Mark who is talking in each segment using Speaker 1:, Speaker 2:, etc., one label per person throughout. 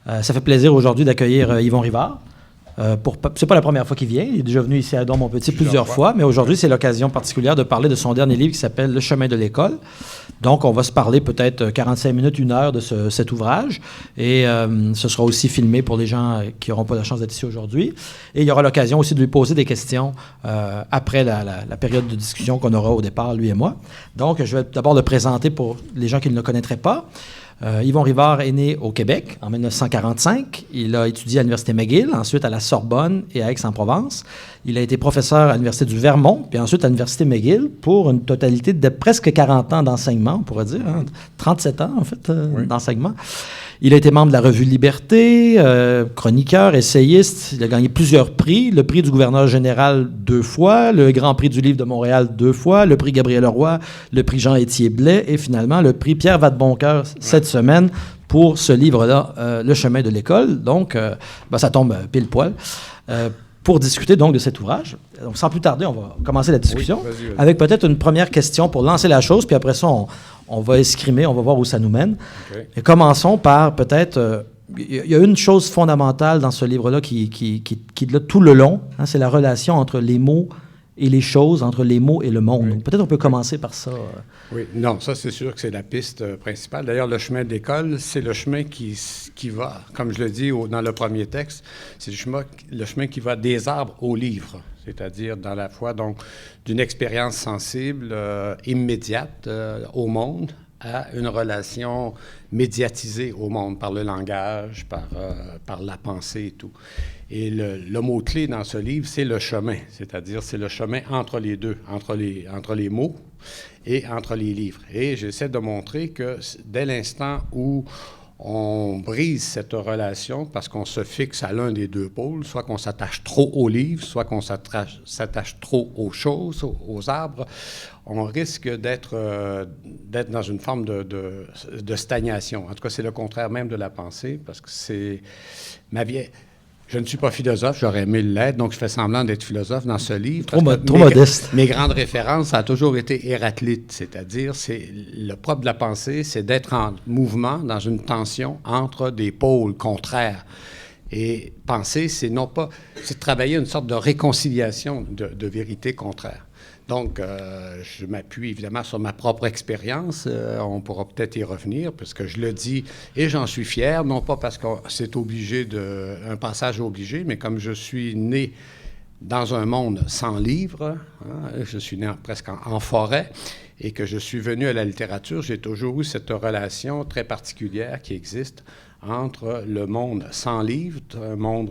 Speaker 1: Ça fait plaisir aujourd'hui d'accueillir Yvon Rivard. C'est pas la première fois qu'il vient. Il est déjà venu ici à Don-Montpetit plusieurs fois, mais aujourd'hui, c'est l'occasion particulière de parler de son dernier livre qui s'appelle « Le chemin de l'école ». Donc, on va se parler peut-être 45 minutes, 1 heure de cet ouvrage. Et ce sera aussi filmé pour les gens qui n'auront pas la chance d'être ici aujourd'hui. Et il y aura l'occasion aussi de lui poser des questions après la période de discussion qu'on aura au départ, lui et moi. Donc, je vais d'abord le présenter pour les gens qui ne le connaîtraient pas. Yvon Rivard est né au Québec en 1945. Il a étudié à l'Université McGill, ensuite à la Sorbonne et à Aix-en-Provence. Il a été professeur à l'Université du Vermont, puis ensuite à l'Université McGill pour une totalité de presque 40 ans d'enseignement, on pourrait dire, 37 ans en fait d'enseignement. Il a été membre de la Revue Liberté, chroniqueur, essayiste. Il a gagné plusieurs prix. Le prix du gouverneur général 2 fois, le Grand Prix du livre de Montréal 2 fois, le prix Gabriel Leroy, le prix Jean-Étier Blais et finalement le prix Pierre Vadeboncoeur cette semaine pour ce livre-là, Le chemin de l'école. Donc, ça tombe pile poil. Pour discuter donc de cet ouvrage. Donc, sans plus tarder, on va commencer la discussion avec peut-être une première question pour lancer la chose, puis après ça, on va escrimer, on va voir où ça nous mène. Okay. Et commençons par peut-être... Il y a une chose fondamentale dans ce livre-là qui est là tout le long, hein, c'est la relation entre les mots et les choses, entre les mots et le monde. Oui. Donc, peut-être on peut commencer par ça.
Speaker 2: Oui, non, ça c'est sûr que c'est la piste principale. D'ailleurs, le chemin d'école, c'est le chemin qui va, comme je le dis dans le premier texte, c'est le chemin qui va des arbres aux livres, c'est-à-dire dans la foi, donc, d'une expérience sensible, immédiate au monde, à une relation médiatisée au monde par le langage, par la pensée et tout. Et le mot-clé dans ce livre, c'est le chemin, c'est-à-dire c'est le chemin entre les deux, entre les mots et entre les livres. Et j'essaie de montrer que dès l'instant où on brise cette relation parce qu'on se fixe à l'un des deux pôles, soit qu'on s'attache trop aux livres, soit qu'on s'attache trop aux choses, aux arbres, on risque d'être dans une forme de stagnation. En tout cas, c'est le contraire même de la pensée, parce que c'est ma vie. Je ne suis pas philosophe, j'aurais aimé l'être, donc je fais semblant d'être philosophe dans ce livre.
Speaker 1: Trop modeste.
Speaker 2: Mes grandes références, ça a toujours été Héraclite, c'est-à-dire, c'est le propre de la pensée, c'est d'être en mouvement, dans une tension entre des pôles contraires. Et penser, c'est de travailler une sorte de réconciliation de vérités contraires. Donc, je m'appuie évidemment sur ma propre expérience. On pourra peut-être y revenir, parce que je le dis, et j'en suis fier, non pas parce que c'est un passage obligé, mais comme je suis né dans un monde sans livres, hein, je suis né presque en forêt, et que je suis venu à la littérature, j'ai toujours eu cette relation très particulière qui existe entre le monde sans livres, un monde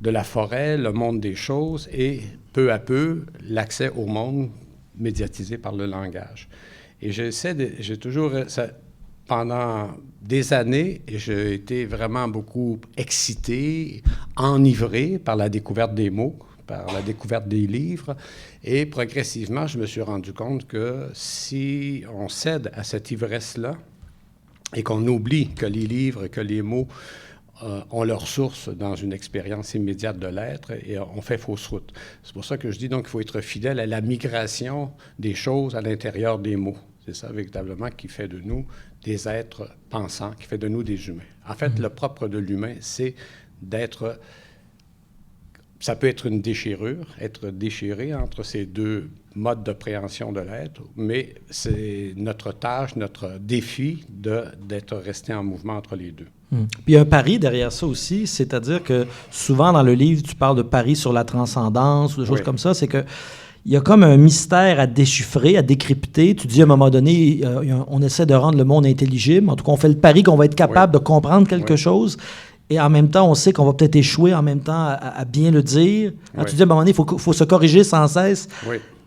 Speaker 2: de la forêt, le monde des choses, et peu à peu, l'accès au monde médiatisé par le langage. Et j'ai toujours, pendant des années, j'ai été vraiment beaucoup excité, enivré par la découverte des mots, par la découverte des livres, et progressivement, je me suis rendu compte que si on cède à cette ivresse-là, et qu'on oublie que les livres, que les mots ont leur source dans une expérience immédiate de l'être, et on fait fausse route. C'est pour ça que je dis donc qu'il faut être fidèle à la migration des choses à l'intérieur des mots. C'est ça véritablement qui fait de nous des êtres pensants, qui fait de nous des humains. En fait, le propre de l'humain, c'est d'être... Ça peut être une déchirure, être déchiré entre ces deux modes de préhension de l'être, mais c'est notre tâche, notre défi d'être resté en mouvement entre les deux.
Speaker 1: Puis il y a un pari derrière ça aussi, c'est-à-dire que souvent dans le livre, tu parles de pari sur la transcendance ou de choses comme ça, c'est que il y a comme un mystère à déchiffrer, à décrypter. Tu dis à un moment donné, on essaie de rendre le monde intelligible. En tout cas, on fait le pari qu'on va être capable de comprendre quelque chose. Et en même temps, on sait qu'on va peut-être échouer en même temps à bien le dire. Alors, tu dis à un moment donné, il faut se corriger sans cesse,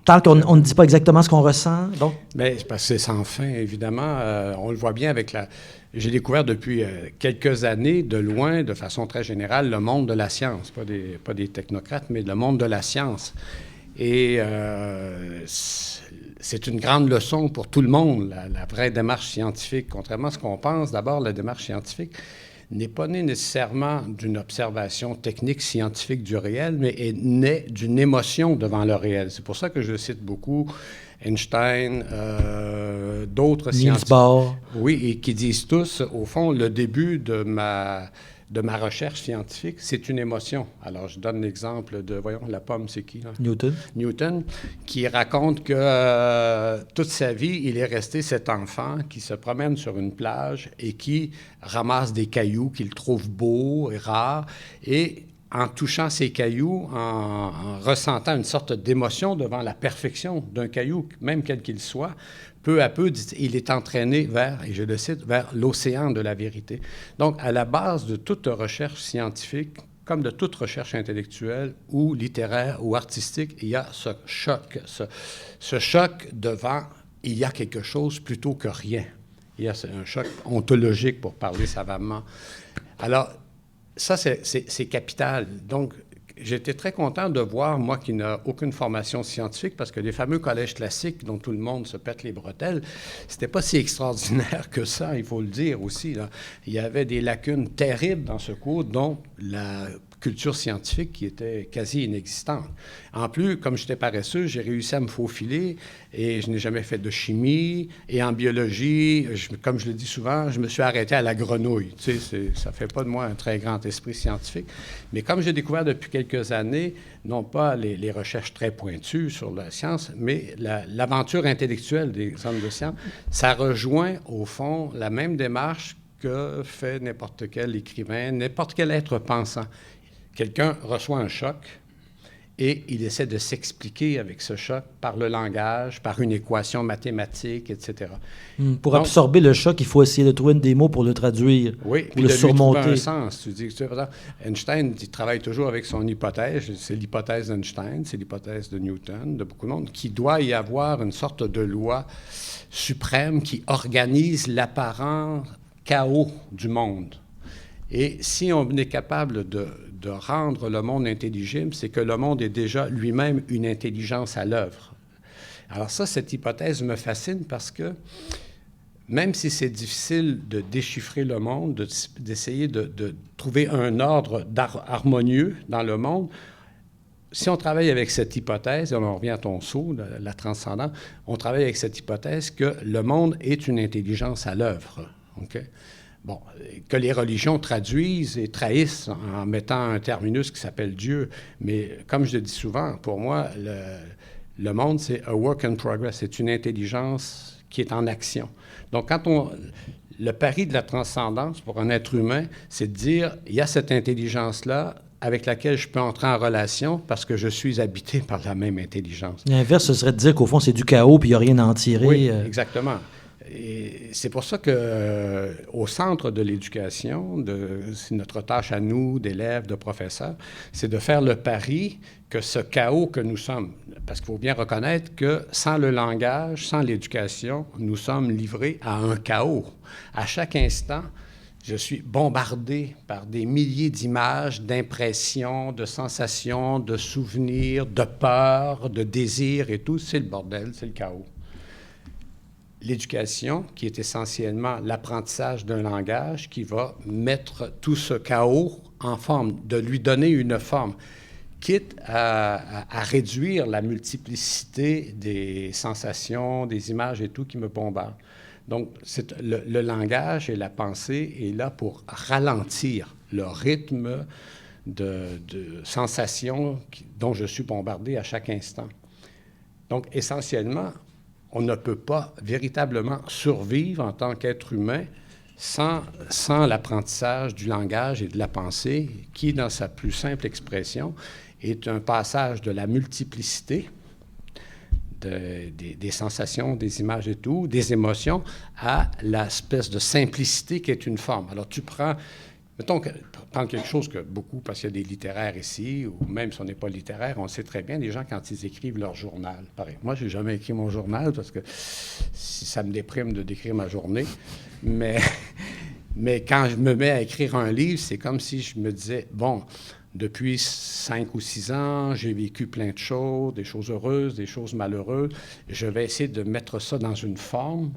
Speaker 1: tant qu'on ne dit pas exactement ce qu'on ressent. Donc...
Speaker 2: Bien, c'est parce que c'est sans fin, évidemment. On le voit bien avec J'ai découvert depuis quelques années, de loin, de façon très générale, le monde de la science. Pas des technocrates, mais le monde de la science. Et c'est une grande leçon pour tout le monde, la vraie démarche scientifique. Contrairement à ce qu'on pense, d'abord, la démarche scientifique n'est pas né nécessairement d'une observation technique scientifique du réel, mais est né d'une émotion devant le réel. C'est pour ça que je cite beaucoup Einstein, d'autres scientifiques.
Speaker 1: Bohr.
Speaker 2: Oui, et qui disent tous, au fond, le début de ma recherche scientifique, c'est une émotion. Alors, je donne l'exemple de, voyons, la pomme, c'est qui, là? Newton, qui raconte que toute sa vie, il est resté cet enfant qui se promène sur une plage et qui ramasse des cailloux qu'il trouve beaux et rares, et en touchant ces cailloux, en ressentant une sorte d'émotion devant la perfection d'un caillou, même quel qu'il soit, peu à peu, il est entraîné vers, et je le cite, vers l'océan de la vérité. Donc, à la base de toute recherche scientifique, comme de toute recherche intellectuelle ou littéraire ou artistique, il y a ce choc, ce choc devant il y a quelque chose plutôt que rien. Il y a un choc ontologique, pour parler savamment. Alors, ça, c'est capital. Donc, j'étais très content de voir, moi qui n'ai aucune formation scientifique, parce que les fameux collèges classiques dont tout le monde se pète les bretelles, c'était pas si extraordinaire que ça, il faut le dire aussi, là. Il y avait des lacunes terribles dans ce cours, dont la culture scientifique qui était quasi inexistante. En plus, comme j'étais paresseux, j'ai réussi à me faufiler et je n'ai jamais fait de chimie. Et en biologie, comme je le dis souvent, je me suis arrêté à la grenouille. Tu sais, ça ne fait pas de moi un très grand esprit scientifique. Mais comme j'ai découvert depuis quelques années, non pas les recherches très pointues sur la science, mais l'aventure intellectuelle des hommes de science, ça rejoint au fond la même démarche que fait n'importe quel écrivain, n'importe quel être pensant. Quelqu'un reçoit un choc et il essaie de s'expliquer avec ce choc par le langage, par une équation mathématique, etc.
Speaker 1: Pour absorber le choc, il faut essayer de trouver des mots pour le traduire,
Speaker 2: oui,
Speaker 1: pour le surmonter.
Speaker 2: Lui trouver un sens. Einstein, il travaille toujours avec son hypothèse. C'est l'hypothèse d'Einstein, c'est l'hypothèse de Newton, de beaucoup de monde, qu'il doit y avoir une sorte de loi suprême qui organise l'apparent chaos du monde. Et si on est capable de rendre le monde intelligible, c'est que le monde est déjà lui-même une intelligence à l'œuvre. Alors ça, cette hypothèse me fascine parce que même si c'est difficile de déchiffrer le monde, d'essayer de trouver un ordre harmonieux dans le monde, si on travaille avec cette hypothèse, et on revient à ton saut, la transcendance, on travaille avec cette hypothèse que le monde est une intelligence à l'œuvre. OK? Bon, que les religions traduisent et trahissent en mettant un terminus qui s'appelle Dieu. Mais comme je le dis souvent, pour moi, le monde, c'est a work in progress. C'est une intelligence qui est en action. Donc, le pari de la transcendance pour un être humain, c'est de dire, il y a cette intelligence-là avec laquelle je peux entrer en relation parce que je suis habité par la même intelligence.
Speaker 1: L'inverse, ce serait de dire qu'au fond, c'est du chaos puis il n'y a rien à en tirer.
Speaker 2: Oui, exactement. Et c'est pour ça qu'au centre de l'éducation, c'est notre tâche à nous, d'élèves, de professeurs, c'est de faire le pari que ce chaos que nous sommes, parce qu'il faut bien reconnaître que sans le langage, sans l'éducation, nous sommes livrés à un chaos. À chaque instant, je suis bombardé par des milliers d'images, d'impressions, de sensations, de souvenirs, de peurs, de désirs et tout. C'est le bordel, c'est le chaos. L'éducation, qui est essentiellement l'apprentissage d'un langage qui va mettre tout ce chaos en forme, de lui donner une forme, quitte à réduire la multiplicité des sensations, des images et tout qui me bombardent. Donc, le langage et la pensée est là pour ralentir le rythme de sensations dont je suis bombardé à chaque instant. Donc, essentiellement, on ne peut pas véritablement survivre en tant qu'être humain sans l'apprentissage du langage et de la pensée, qui, dans sa plus simple expression, est un passage de la multiplicité des sensations, des images et tout, des émotions, à l'espèce de simplicité qui est une forme. Alors, tu prends... Mettons, prendre quelque chose que beaucoup, parce qu'il y a des littéraires ici, ou même si on n'est pas littéraire, on sait très bien, les gens, quand ils écrivent leur journal, pareil. Moi, je n'ai jamais écrit mon journal parce que ça me déprime de décrire ma journée. Mais quand je me mets à écrire un livre, c'est comme si je me disais, bon, depuis 5 ou 6 ans, j'ai vécu plein de choses, des choses heureuses, des choses malheureuses. Je vais essayer de mettre ça dans une forme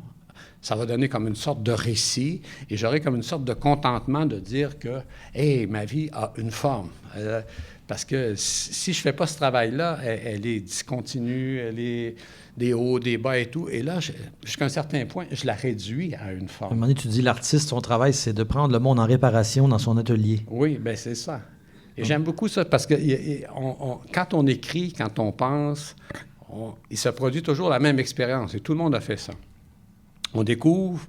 Speaker 2: Ça va donner comme une sorte de récit et j'aurai comme une sorte de contentement de dire que, hey, ma vie a une forme. Parce que si je ne fais pas ce travail-là, elle est discontinue, elle est des hauts, des bas et tout. Et là, jusqu'à un certain point, je la réduis à une forme.
Speaker 1: À un moment donné, tu dis l'artiste, son travail, c'est de prendre le monde en réparation dans son atelier.
Speaker 2: Oui, bien c'est ça. Et j'aime beaucoup ça parce que quand on écrit, quand on pense, il se produit toujours la même expérience. Et tout le monde a fait ça. On découvre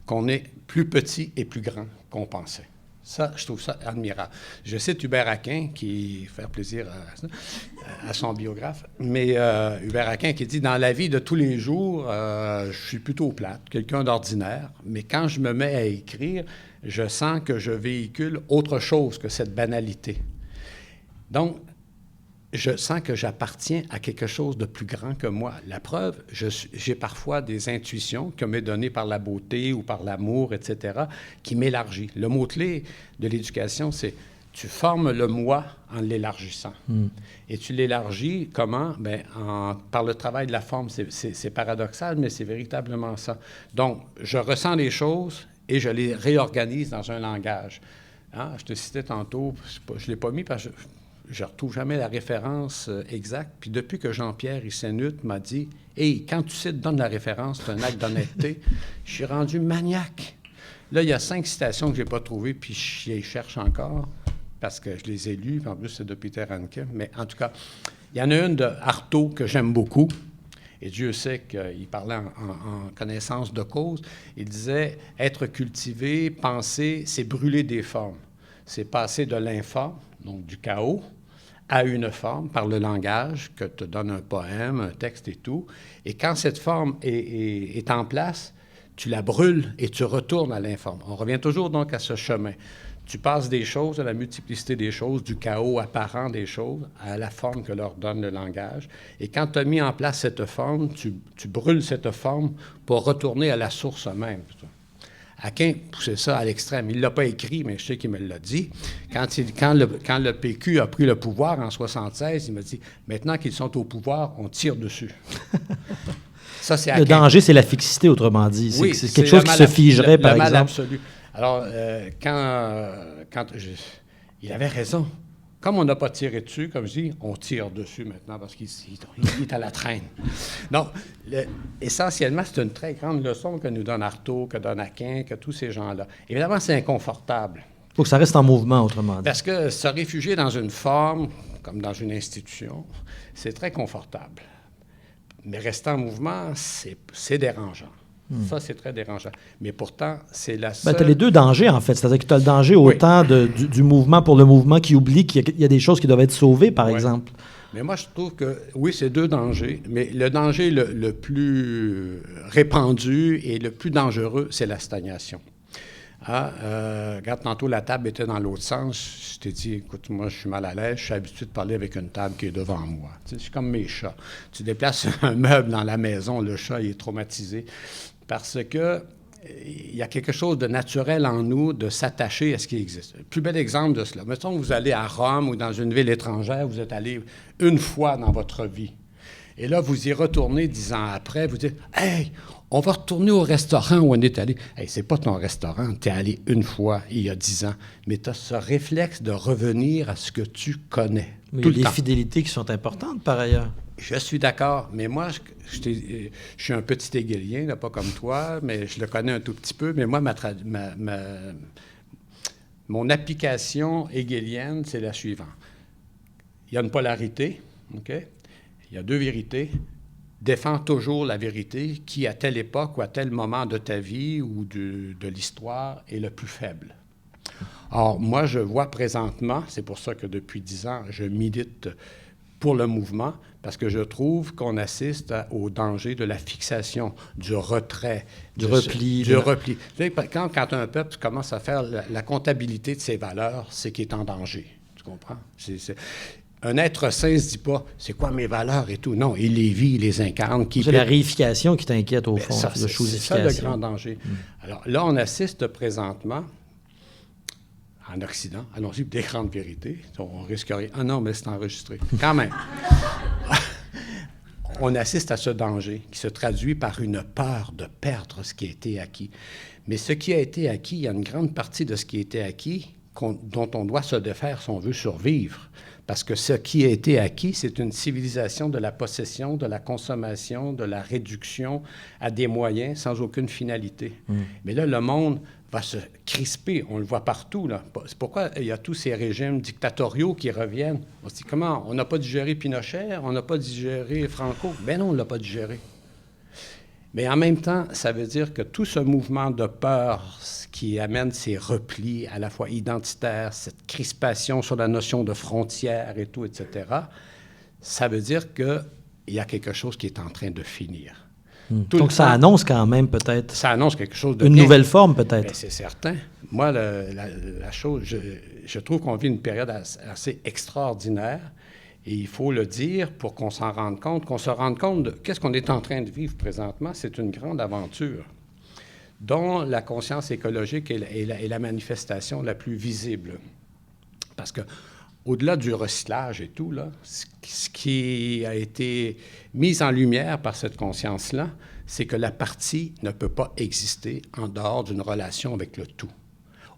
Speaker 2: qu'on est plus petit et plus grand qu'on pensait. Ça, je trouve ça admirable. Je cite Hubert Aquin, qui fait plaisir à son biographe, mais Hubert Aquin qui dit « Dans la vie de tous les jours, je suis plutôt plate, quelqu'un d'ordinaire, mais quand je me mets à écrire, je sens que je véhicule autre chose que cette banalité. » Donc, je sens que j'appartiens à quelque chose de plus grand que moi. La preuve, j'ai parfois des intuitions que m'est données par la beauté ou par l'amour, etc., qui m'élargit. Le mot-clé de l'éducation, c'est tu formes le moi en l'élargissant. Et tu l'élargis comment? Bien, par le travail de la forme. C'est paradoxal, mais c'est véritablement ça. Donc, je ressens les choses et je les réorganise dans un langage. Hein? Je te citais tantôt, je ne l'ai pas mis parce que je ne retrouve jamais la référence exacte. Puis depuis que Jean-Pierre Issénut m'a dit « Hey, quand tu cites, donne la référence, c'est un acte d'honnêteté », je suis rendu maniaque. Là, il y a 5 citations que je n'ai pas trouvées, puis je les cherche encore, parce que je les ai lues, puis en plus, c'est de Peter Handke. Mais en tout cas, il y en a une de Artaud que j'aime beaucoup, et Dieu sait qu'il parlait en connaissance de cause. Il disait « Être cultivé, penser, c'est brûler des formes. C'est passer de l'informe, donc du chaos, à une forme par le langage que te donne un poème, un texte et tout. Et quand cette forme est en place, tu la brûles et tu retournes à l'informe. On revient toujours donc à ce chemin. Tu passes des choses, à la multiplicité des choses, du chaos apparent des choses, à la forme que leur donne le langage. Et quand tu as mis en place cette forme, tu brûles cette forme pour retourner à la source même. Aquin poussait ça à l'extrême. Il ne l'a pas écrit, mais je sais qu'il me l'a dit. Quand le PQ a pris le pouvoir en 1976, il m'a dit « Maintenant qu'ils sont au pouvoir, on tire dessus. » Ça, c'est Aquin.
Speaker 1: Le danger, c'est la fixité, autrement dit.
Speaker 2: Oui,
Speaker 1: c'est quelque chose qui se figerait, par exemple.
Speaker 2: Le mal absolu. Alors, il avait raison. Comme on n'a pas tiré dessus, comme je dis, on tire dessus maintenant parce qu'il est à la traîne. Donc, essentiellement, c'est une très grande leçon que nous donne Artaud, que donne Aquin, que tous ces gens-là. Évidemment, c'est inconfortable.
Speaker 1: Il faut que ça reste en mouvement, autrement dit.
Speaker 2: Parce que se réfugier dans une forme, comme dans une institution, c'est très confortable. Mais rester en mouvement, c'est dérangeant. Ça, c'est très dérangeant. Mais pourtant, c'est la seule...
Speaker 1: Tu as les deux dangers, en fait. C'est-à-dire que tu as le danger autant du mouvement pour le mouvement qui oublie qu'il y a des choses qui doivent être sauvées, par exemple.
Speaker 2: Mais moi, je trouve que, oui, c'est 2 dangers, mais le danger le plus répandu et le plus dangereux, c'est la stagnation. Regarde, tantôt, la table était dans l'autre sens. Je t'ai dit, écoute, moi, je suis mal à l'aise. Je suis habitué de parler avec une table qui est devant moi. Tu sais, je suis comme mes chats. Tu déplaces un meuble dans la maison, le chat, il est traumatisé. Parce que il y a quelque chose de naturel en nous de s'attacher à ce qui existe. Le plus bel exemple de cela, mettons que vous allez à Rome ou dans une ville étrangère, vous êtes allé une fois dans votre vie. Et là, vous y retournez 10 ans après, vous dites « Hey, on va retourner au restaurant où on est allé. » Hey, c'est pas ton restaurant, tu es allé une fois il y a 10 ans, mais tu as ce réflexe de revenir à ce que tu connais.
Speaker 1: Mais il y a des fidélités qui sont importantes, par ailleurs.
Speaker 2: Je suis d'accord, mais moi, je suis un petit hegelien, là, pas comme toi, mais je le connais un tout petit peu. Mais moi, mon application hegelienne, c'est la suivante. Il y a une polarité, OK? Il y a 2 vérités. Défends toujours la vérité qui, à telle époque ou à tel moment de ta vie ou de l'histoire, est le plus faible. Or, moi, je vois présentement, c'est pour ça que depuis 10 ans, je milite pour le mouvement, parce que je trouve qu'on assiste au danger de la fixation, du retrait,
Speaker 1: du repli.
Speaker 2: Du repli. Quand un peuple commence à faire la comptabilité de ses valeurs, c'est qu'il est en danger. Tu comprends? Un être sain ne se dit pas « c'est quoi mes valeurs et tout ». Non, il les vit, il les incarne.
Speaker 1: C'est la réification qui t'inquiète au fond,
Speaker 2: c'est ça le grand danger. Alors là, on assiste présentement en Occident, allons-y, des grandes vérités. On risque rien. Ah non, mais c'est enregistré. Quand même. on assiste à ce danger qui se traduit par une peur de perdre ce qui a été acquis. Mais ce qui a été acquis, il y a une grande partie de ce qui a été acquis dont on doit se défaire si on veut survivre. Parce que ce qui a été acquis, c'est une civilisation de la possession, de la consommation, de la réduction à des moyens sans aucune finalité. Mais là, le monde va se crisper. On le voit partout, là. C'est pourquoi il y a tous ces régimes dictatoriaux qui reviennent. On se dit, comment? On n'a pas digéré Pinochet? On n'a pas digéré Franco? Ben non, on ne l'a pas digéré. Mais en même temps, ça veut dire que tout ce mouvement de peur qui amène ces replis à la fois identitaires, cette crispation sur la notion de frontières et tout, etc., ça veut dire qu'il y a quelque chose qui est en train de finir.
Speaker 1: Donc, ça annonce quand même peut-être...
Speaker 2: Ça annonce quelque chose de
Speaker 1: une
Speaker 2: bien.
Speaker 1: nouvelle forme, peut-être.
Speaker 2: Bien, c'est certain. Moi, la chose, je trouve qu'on vit une période assez extraordinaire. Et il faut le dire pour qu'on s'en rende compte, qu'on se rende compte de qu'est-ce qu'on est en train de vivre présentement. C'est une grande aventure dont la conscience écologique est la manifestation la plus visible. Parce que au-delà du recyclage et tout, là, ce qui a été mis en lumière par cette conscience-là, c'est que la partie ne peut pas exister en dehors d'une relation avec le tout.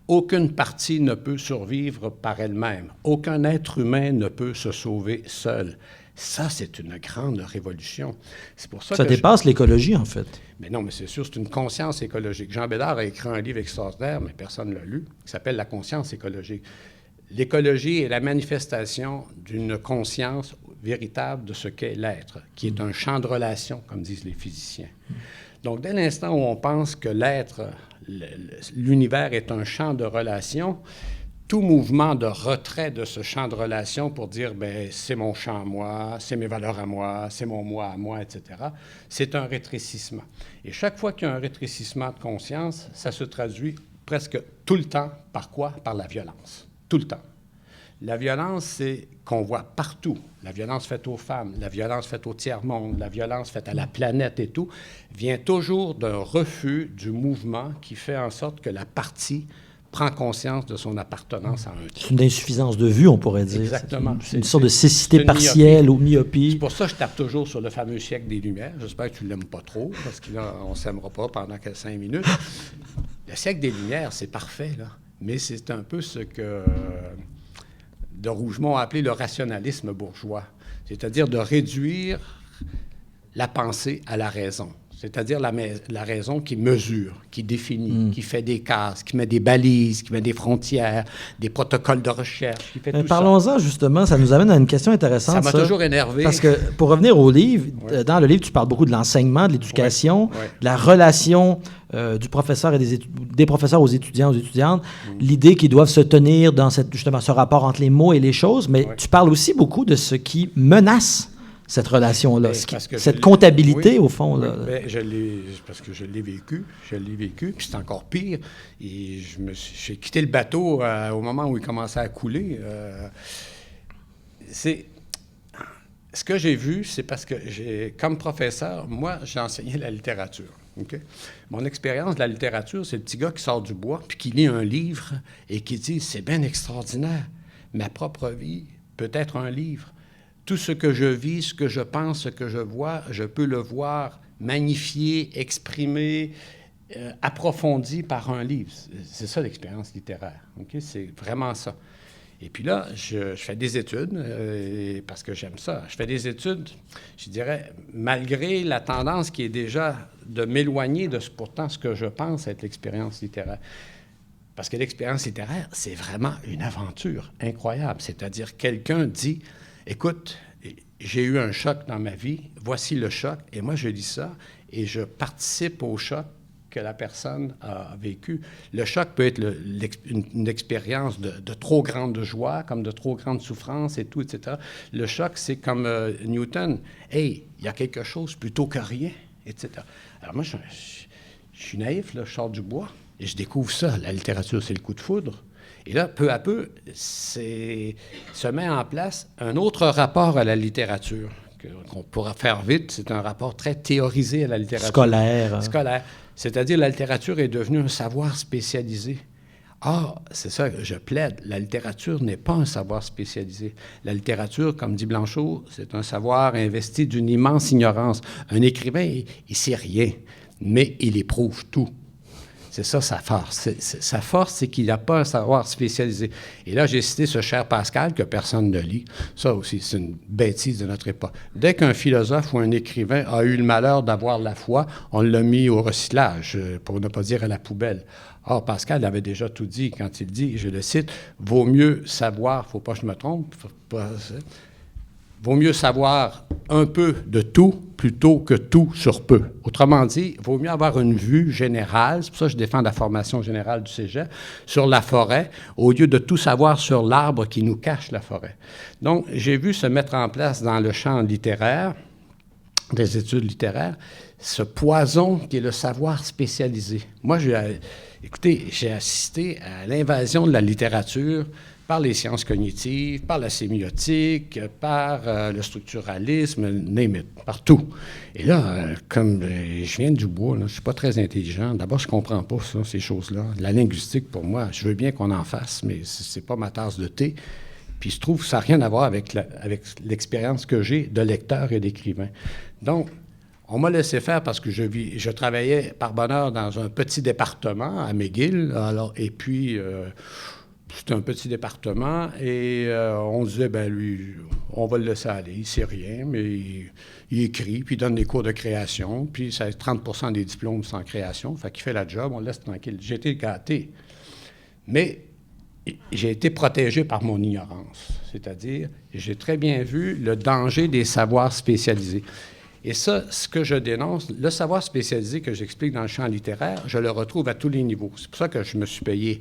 Speaker 2: Aucune partie ne peut survivre par elle-même. Aucun être humain ne peut se sauver seul. Ça, c'est une grande révolution. C'est pour ça
Speaker 1: que dépasse l'écologie, en fait.
Speaker 2: Mais non, mais c'est sûr, c'est une conscience écologique. Jean Bédard a écrit un livre extraordinaire, mais personne ne l'a lu, qui s'appelle « La conscience écologique ». L'écologie est la manifestation d'une conscience véritable de ce qu'est l'être, qui est un champ de relation, comme disent les physiciens. Donc, dès l'instant où on pense que l'être, l'univers est un champ de relation, tout mouvement de retrait de ce champ de relation pour dire, bien, c'est mon champ à moi, c'est mes valeurs à moi, c'est mon moi à moi, etc., c'est un rétrécissement. Et chaque fois qu'il y a un rétrécissement de conscience, ça se traduit presque tout le temps par quoi? Par la violence. Tout le temps. La violence, c'est qu'on voit partout. La violence faite aux femmes, la violence faite au tiers-monde, la violence faite à la planète et tout, vient toujours d'un refus du mouvement qui fait en sorte que la partie prend conscience de son appartenance à un tout.
Speaker 1: C'est une insuffisance de vue, on pourrait dire.
Speaker 2: Exactement.
Speaker 1: C'est une sorte de cécité partielle ou myopie.
Speaker 2: C'est pour ça que je tape toujours sur le fameux siècle des Lumières. J'espère que tu ne l'aimes pas trop, parce qu'on ne s'aimera pas pendant 5 minutes. Le siècle des Lumières, c'est parfait, là. Mais c'est un peu ce que de Rougemont a appelé le rationalisme bourgeois, c'est-à-dire de réduire la pensée à la raison, c'est-à-dire la raison qui mesure, qui définit, qui fait des cases, qui met des balises, qui met des frontières, des protocoles de recherche, qui fait tout ça.
Speaker 1: Parlons-en justement, ça nous amène à une question intéressante.
Speaker 2: Ça m'a toujours énervé.
Speaker 1: Parce que, pour revenir au livre, dans le livre, tu parles beaucoup de l'enseignement, de l'éducation, de la relation du professeur et des professeurs aux étudiants, aux étudiantes, l'idée qu'ils doivent se tenir dans justement ce rapport entre les mots et les choses, mais tu parles aussi beaucoup de ce qui menace cette relation-là, cette comptabilité, au fond. Là.
Speaker 2: Bien, parce que je l'ai vécu, puis c'est encore pire. Et j'ai quitté le bateau au moment où il commençait à couler. Ce que j'ai vu, c'est parce que comme professeur, moi, j'ai enseigné la littérature. Okay? Mon expérience de la littérature, c'est le petit gars qui sort du bois, puis qui lit un livre et qui dit « C'est bien extraordinaire, ma propre vie peut être un livre. Tout ce que je vis, ce que je pense, ce que je vois, je peux le voir magnifié, exprimé, approfondi par un livre. » C'est ça l'expérience littéraire. Okay? C'est vraiment ça. Et puis là, je fais des études, parce que j'aime ça. Je fais des études, je dirais, malgré la tendance qui est déjà de m'éloigner de pourtant ce que je pense être l'expérience littéraire. Parce que l'expérience littéraire, c'est vraiment une aventure incroyable. C'est-à-dire, quelqu'un dit, écoute, j'ai eu un choc dans ma vie, voici le choc, et moi je lis ça, et je participe au choc que la personne a vécu. Le choc peut être une expérience de trop grande joie, comme de trop grande souffrance et tout, etc. Le choc, c'est comme Newton. « Hey, il y a quelque chose plutôt que rien, etc. » Alors moi, je suis naïf, là, je sors du bois et je découvre ça. La littérature, c'est le coup de foudre. Et là, peu à peu, se met en place un autre rapport à la littérature, qu'on pourra faire vite. C'est un rapport très théorisé à la littérature.
Speaker 1: Scolaire.
Speaker 2: Scolaire. C'est-à-dire, la littérature est devenue un savoir spécialisé. Ah, c'est ça que je plaide. La littérature n'est pas un savoir spécialisé. La littérature, comme dit Blanchot, c'est un savoir investi d'une immense ignorance. Un écrivain, il ne sait rien, mais il éprouve tout. C'est ça sa force. Sa force, c'est qu'il n'a pas un savoir spécialisé. Et là, j'ai cité ce cher Pascal que personne ne lit. Ça aussi, c'est une bêtise de notre époque. Dès qu'un philosophe ou un écrivain a eu le malheur d'avoir la foi, on l'a mis au recyclage, pour ne pas dire à la poubelle. Or, Pascal avait déjà tout dit quand il dit, je le cite, « Vaut mieux savoir, il ne faut pas que je me trompe, vaut mieux savoir un peu de tout plutôt que tout sur peu. » Autrement dit, il vaut mieux avoir une vue générale, c'est pour ça que je défends la formation générale du cégep, sur la forêt, au lieu de tout savoir sur l'arbre qui nous cache la forêt. Donc, j'ai vu se mettre en place dans le champ littéraire, des études littéraires, ce poison qui est le savoir spécialisé. Moi, j'ai assisté à l'invasion de la littérature par les sciences cognitives, par la sémiotique, par le structuralisme, name it, partout. Et là, comme je viens du bois, là, je ne suis pas très intelligent. D'abord, je ne comprends pas ça, ces choses-là. La linguistique, pour moi, je veux bien qu'on en fasse, mais ce n'est pas ma tasse de thé. Puis je trouve que ça n'a rien à voir avec l'expérience que j'ai de lecteur et d'écrivain. Donc, on m'a laissé faire parce que je travaillais par bonheur dans un petit département à McGill. Alors, et puis, c'était un petit département et on disait, ben lui, on va le laisser aller, il ne sait rien, mais il écrit, puis il donne des cours de création, puis ça 30 des diplômes sans création, fait qu'il fait la job, on le laisse tranquille. J'ai été gâté. Mais j'ai été protégé par mon ignorance, c'est-à-dire, j'ai très bien vu le danger des savoirs spécialisés. Et ça, ce que je dénonce, le savoir spécialisé que j'explique dans le champ littéraire, je le retrouve à tous les niveaux. C'est pour ça que je me suis payé,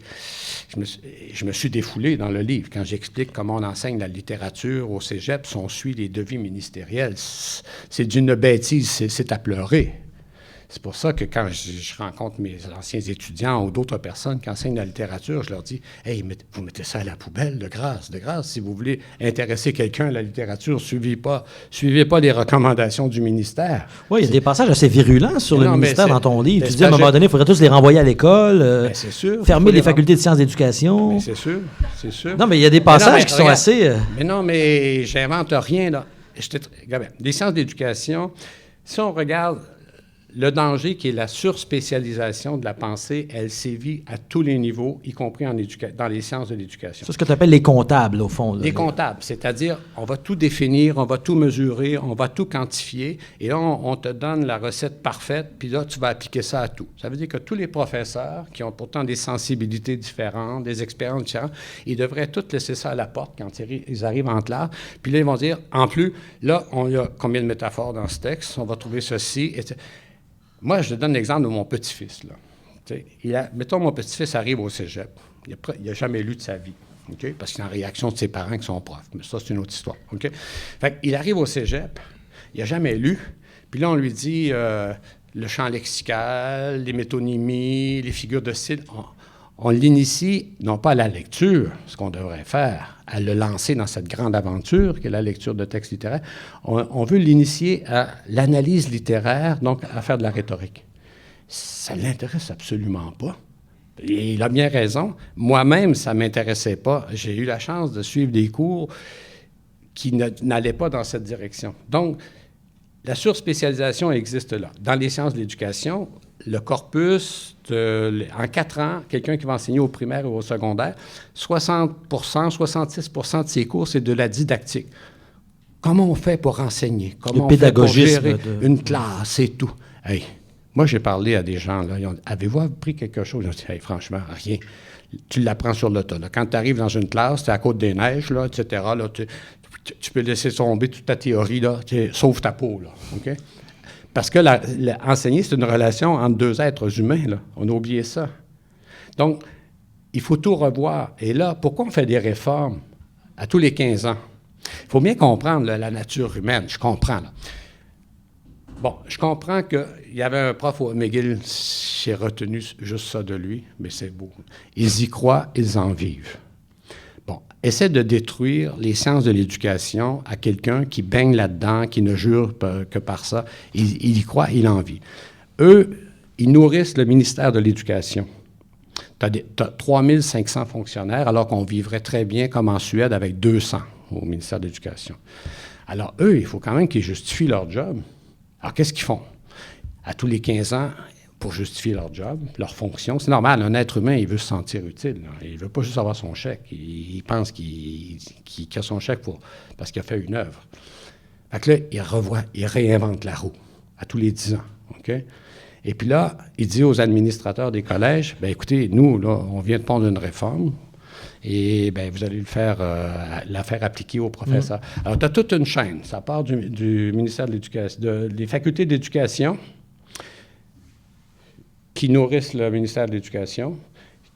Speaker 2: je me suis défoulé dans le livre quand j'explique comment on enseigne la littérature au cégep si on suit les devis ministériels. C'est d'une bêtise, c'est à pleurer. C'est pour ça que quand je rencontre mes anciens étudiants ou d'autres personnes qui enseignent la littérature, je leur dis « Hey, vous mettez ça à la poubelle, de grâce. Si vous voulez intéresser quelqu'un à la littérature, suivez pas les recommandations du ministère. »
Speaker 1: Oui, il y a des passages assez virulents sur le ministère dans ton livre. Tu dis à un moment donné, il faudrait tous les renvoyer à l'école,
Speaker 2: c'est sûr,
Speaker 1: fermer les facultés de sciences d'éducation.
Speaker 2: C'est sûr.
Speaker 1: Non, mais il y a des passages qui sont assez...
Speaker 2: Mais non, mais j'invente rien, là. Les sciences d'éducation, si on regarde... Le danger qui est la surspécialisation de la pensée, elle sévit à tous les niveaux, y compris dans les sciences de l'éducation.
Speaker 1: C'est ce que tu appelles les comptables, au fond.
Speaker 2: Les comptables, c'est-à-dire on va tout définir, on va tout mesurer, on va tout quantifier, et là, on te donne la recette parfaite, puis là, tu vas appliquer ça à tout. Ça veut dire que tous les professeurs, qui ont pourtant des sensibilités différentes, des expériences différentes, ils devraient tous laisser ça à la porte quand ils arrivent en classe, puis là, ils vont dire, en plus, là, on y a combien de métaphores dans ce texte, on va trouver ceci, etc. Moi, je te donne l'exemple de mon petit-fils. Mettons, mon petit-fils arrive au cégep. Il n'a jamais lu de sa vie, okay? Parce qu'il est en réaction de ses parents qui sont profs. Mais ça, c'est une autre histoire. Okay? Fait il arrive au cégep, il n'a jamais lu. Puis là, on lui dit le champ lexical, les métonymies, les figures de style. On l'initie, non pas à la lecture, ce qu'on devrait faire, à le lancer dans cette grande aventure qu'est la lecture de textes littéraires. On veut l'initier à l'analyse littéraire, donc à faire de la rhétorique. Ça ne l'intéresse absolument pas. Et il a bien raison. Moi-même, ça ne m'intéressait pas. J'ai eu la chance de suivre des cours qui n'allaient pas dans cette direction. Donc, la surspécialisation existe là. Dans les sciences de l'éducation, le corpus, en 4 ans, quelqu'un qui va enseigner au primaire ou au secondaire, 60 66% de ses cours, c'est de la didactique. Comment on fait pour enseigner? Comment on fait pour gérer une classe et tout? Hey, moi, j'ai parlé à des gens, là, avez-vous appris quelque chose? Ils ont dit, hey, franchement, rien. Tu l'apprends sur le tas. Là. Quand tu arrives dans une classe, tu es à Côte-des-Neiges, là, etc., là, tu peux laisser tomber toute ta théorie, là, sauf ta peau, là, OK? Parce que enseigner, c'est une relation entre deux êtres humains, là. On a oublié ça. Donc, il faut tout revoir. Et là, pourquoi on fait des réformes à tous les 15 ans? Il faut bien comprendre là, la nature humaine. Je comprends, là. Bon, je comprends qu'il y avait un prof au McGill, j'ai retenu juste ça de lui, mais c'est beau. Ils y croient, ils en vivent. Bon, essaie de détruire les sciences de l'éducation à quelqu'un qui baigne là-dedans, qui ne jure que par ça. Il y croit, il en vit. Eux, ils nourrissent le ministère de l'Éducation. tu as 3500 fonctionnaires, alors qu'on vivrait très bien comme en Suède avec 200 au ministère de l'Éducation. Alors, eux, il faut quand même qu'ils justifient leur job. Alors, qu'est-ce qu'ils font? À tous les 15 ans, pour justifier leur job, leur fonction. C'est normal, un être humain, il veut se sentir utile. Là. Il ne veut pas juste avoir son chèque. Il pense qu'il a son chèque parce qu'il a fait une œuvre. Fait que là, il réinvente la roue à tous les 10 ans. Okay? Et puis là, il dit aux administrateurs des collèges, bien écoutez, nous, là, on vient de prendre une réforme et bien, vous allez la faire appliquer aux professeurs. Alors, tu as toute une chaîne. Ça part du ministère de l'Éducation, des facultés d'éducation qui nourrissent le ministère de l'Éducation,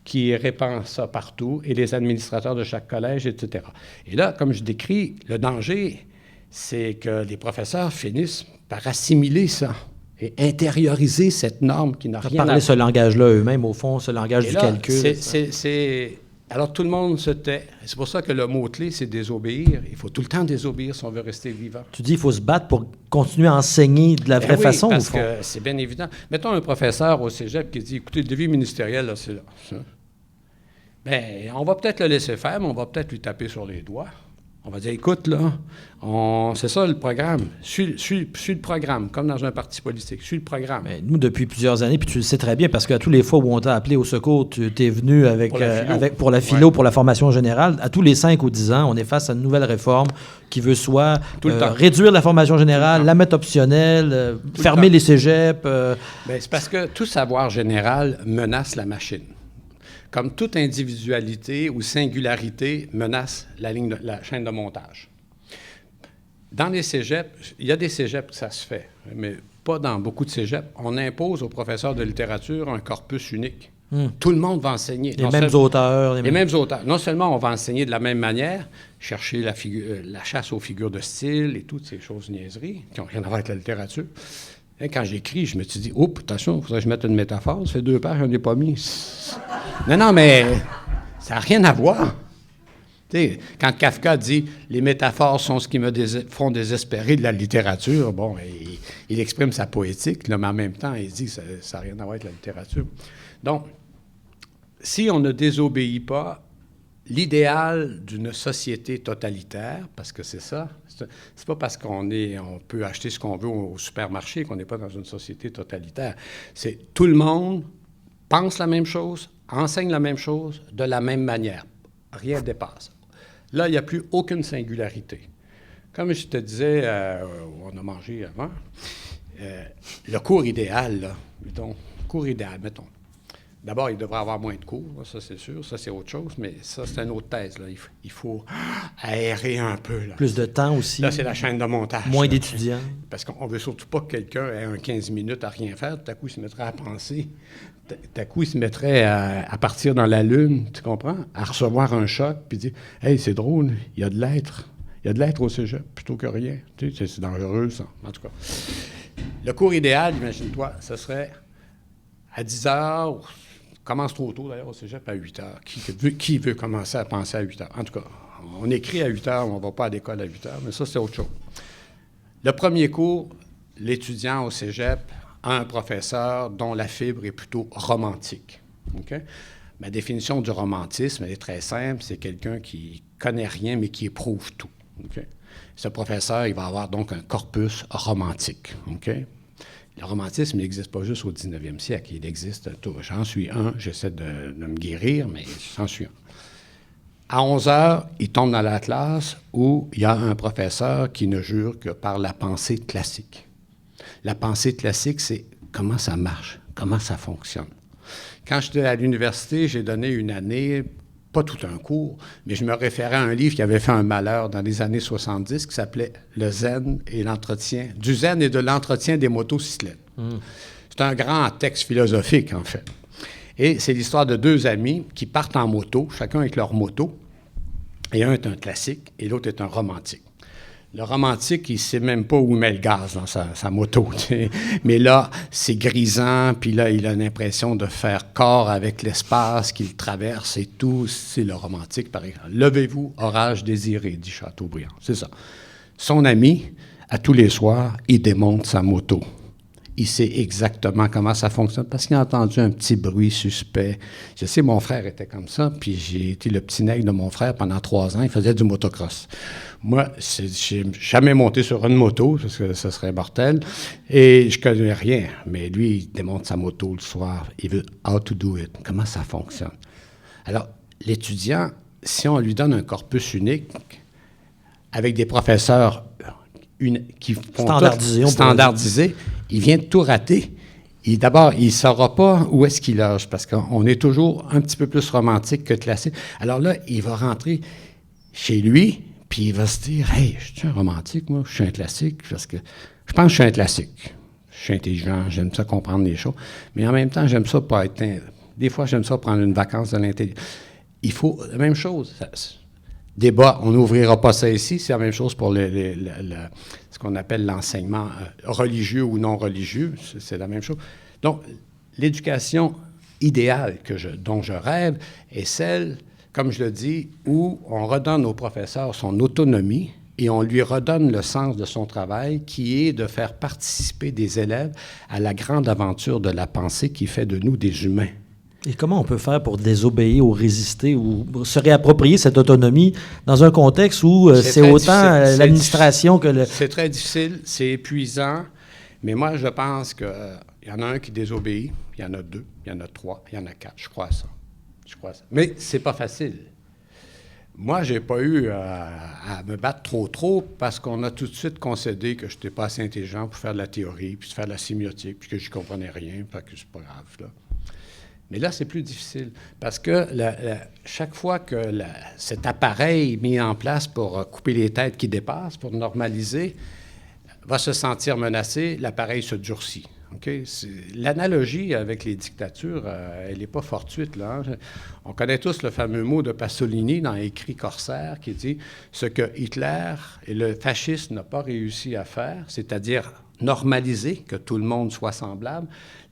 Speaker 2: qui répand ça partout, et les administrateurs de chaque collège, etc. Et là, comme je décris, le danger, c'est que les professeurs finissent par assimiler ça et intérioriser cette norme qui n'a rien à voir.
Speaker 1: Parler ce langage-là eux-mêmes, au fond, ce langage du calcul.
Speaker 2: Alors, tout le monde se tait. C'est pour ça que le mot-clé, c'est désobéir. Il faut tout le temps désobéir si on veut rester vivant.
Speaker 1: Tu dis qu'il faut se battre pour continuer à enseigner de la vraie façon,
Speaker 2: parce
Speaker 1: au fond.
Speaker 2: Que c'est bien évident. Mettons un professeur au cégep qui dit, écoutez, le devis ministériel, là, c'est là. Ça. Bien, on va peut-être le laisser faire, mais on va peut-être lui taper sur les doigts. On va dire, écoute, là, c'est ça le programme. Suis le programme, comme dans un parti politique. Suis le programme.
Speaker 1: Mais nous, depuis plusieurs années, puis tu le sais très bien, parce qu'à tous les fois où on t'a appelé au secours, tu es venu pour la philo, pour la formation générale. À tous les 5 ou 10 ans, on est face à une nouvelle réforme qui veut soit réduire la formation générale, la mettre optionnelle, fermer les cégeps.
Speaker 2: Bien, c'est parce que tout savoir général menace la machine. Comme toute individualité ou singularité menace la chaîne de montage. Dans les cégeps, il y a des cégeps que ça se fait, mais pas dans beaucoup de cégeps. On impose aux professeurs de littérature un corpus unique. Tout le monde va enseigner.
Speaker 1: Les mêmes auteurs.
Speaker 2: Les mêmes auteurs. Non seulement on va enseigner de la même manière, chercher la chasse aux figures de style et toutes ces choses niaiseries qui n'ont rien à voir avec la littérature. Et quand j'écris, je me suis dit, « Oups, attention, il faudrait que je mette une métaphore. Ça fait 2 pages, je n'en ai pas mis. » Non, mais ça n'a rien à voir. Tu sais, quand Kafka dit « Les métaphores sont ce qui me font désespérer de la littérature », bon, il exprime sa poétique, là, mais en même temps, il dit que ça n'a rien à voir avec la littérature. Donc, si on ne désobéit pas, l'idéal d'une société totalitaire, parce que c'est ça, c'est pas parce on peut acheter ce qu'on veut au supermarché qu'on n'est pas dans une société totalitaire. C'est tout le monde pense la même chose, enseigne la même chose, de la même manière. Rien ne dépasse. Là, il n'y a plus aucune singularité. Comme je te disais, on a mangé avant, le cours idéal, là, mettons. D'abord, il devrait avoir moins de cours, ça c'est sûr, ça c'est autre chose, mais ça c'est une autre thèse. Là. Il faut aérer un peu. Là.
Speaker 1: Plus de temps aussi.
Speaker 2: Là, c'est la chaîne de montage.
Speaker 1: Moins d'étudiants.
Speaker 2: Parce qu'on ne veut surtout pas que quelqu'un ait un 15 minutes à rien faire, tout à coup il se mettrait à penser, tout à coup il se mettrait à partir dans la lune, tu comprends, à recevoir un choc, puis dire « Hey, c'est drôle, il y a de l'être. Il y a de l'être au cégep plutôt que rien. » Tu sais, c'est dangereux, ça, en tout cas. Le cours idéal, imagine-toi, ce serait à 10 heures... commence trop tôt, d'ailleurs, au cégep, à 8 heures. Qui veut commencer à penser à 8 heures? En tout cas, on écrit à 8 heures, on ne va pas à l'école à 8 heures, mais ça, c'est autre chose. Le premier cours, l'étudiant au cégep a un professeur dont la fibre est plutôt romantique. Okay? Ma définition du romantisme, elle est très simple. C'est quelqu'un qui ne connaît rien, mais qui éprouve tout. Okay? Ce professeur, il va avoir donc un corpus romantique. Okay? Le romantisme n'existe pas juste au 19e siècle. Il existe tout. J'en suis un. J'essaie de me guérir, mais j'en suis un. À 11 heures, il tombe dans la classe où il y a un professeur qui ne jure que par la pensée classique. La pensée classique, c'est comment ça marche, comment ça fonctionne. Quand j'étais à l'université, j'ai donné une année, pas tout un cours, mais je me référais à un livre qui avait fait un malheur dans les années 70 qui s'appelait « Le zen et l'entretien », du zen et de l'entretien des motocyclettes. C'est un grand texte philosophique, en fait. Et c'est l'histoire de 2 amis qui partent en moto, chacun avec leur moto, et un est un classique et l'autre est un romantique. Le romantique, il ne sait même pas où il met le gaz dans sa moto. T'sais. Mais là, c'est grisant, puis là, il a l'impression de faire corps avec l'espace qu'il traverse et tout. C'est le romantique, par exemple. « Levez-vous, orage désiré », dit Chateaubriand. C'est ça. Son ami, à tous les soirs, il démonte sa moto. il sait exactement comment ça fonctionne parce qu'il a entendu un petit bruit suspect. Je sais, mon frère était comme ça, puis j'ai été le petit nègre de mon frère pendant 3 ans. Il faisait du motocross. Moi, j'ai jamais monté sur une moto parce que ce serait mortel et je connais rien. Mais lui, il démonte sa moto le soir. Il veut « how to do it », comment ça fonctionne. Alors, l'étudiant, si on lui donne un corpus unique avec des professeurs qui font standardisés, il vient de tout rater. D'abord, il ne saura pas où est-ce qu'il loge, parce qu'on est toujours un petit peu plus romantique que classique. Alors là, il va rentrer chez lui, puis il va se dire « Hey, je suis un romantique, moi, je suis un classique, parce que je pense que je suis un classique. Je suis intelligent, j'aime ça comprendre les choses, mais en même temps, j'aime ça pas être... Des fois, j'aime ça prendre une vacance de l'intelligence. Il faut la même chose. Débat, on n'ouvrira pas ça ici, c'est la même chose pour ce qu'on appelle l'enseignement religieux ou non religieux, c'est la même chose. Donc, l'éducation idéale dont je rêve est celle, comme je le dis, où on redonne au professeur son autonomie et on lui redonne le sens de son travail, qui est de faire participer des élèves à la grande aventure de la pensée qui fait de nous des humains.
Speaker 1: Et comment on peut faire pour désobéir ou résister ou se réapproprier cette autonomie dans un contexte où c'est autant l'administration que le...
Speaker 2: C'est très difficile, c'est épuisant, mais moi, je pense qu'il y en a un qui désobéit, il y en a 2, il y en a 3, il y en a 4, je crois ça. Mais c'est pas facile. Moi, j'ai pas eu à me battre trop parce qu'on a tout de suite concédé que je n'étais pas assez intelligent pour faire de la théorie, puis faire de la sémiotique, puis que je comprenais rien, fait que c'est pas grave, là. Mais là, c'est plus difficile parce que chaque fois que cet appareil mis en place pour couper les têtes qui dépassent, pour normaliser, va se sentir menacé, l'appareil se durcit. Okay? L'analogie avec les dictatures, elle n'est pas fortuite, là. Hein? On connaît tous le fameux mot de Pasolini dans Écrit corsaire qui dit « Ce que Hitler et le fascisme n'ont pas réussi à faire, c'est-à-dire normaliser, que tout le monde soit semblable,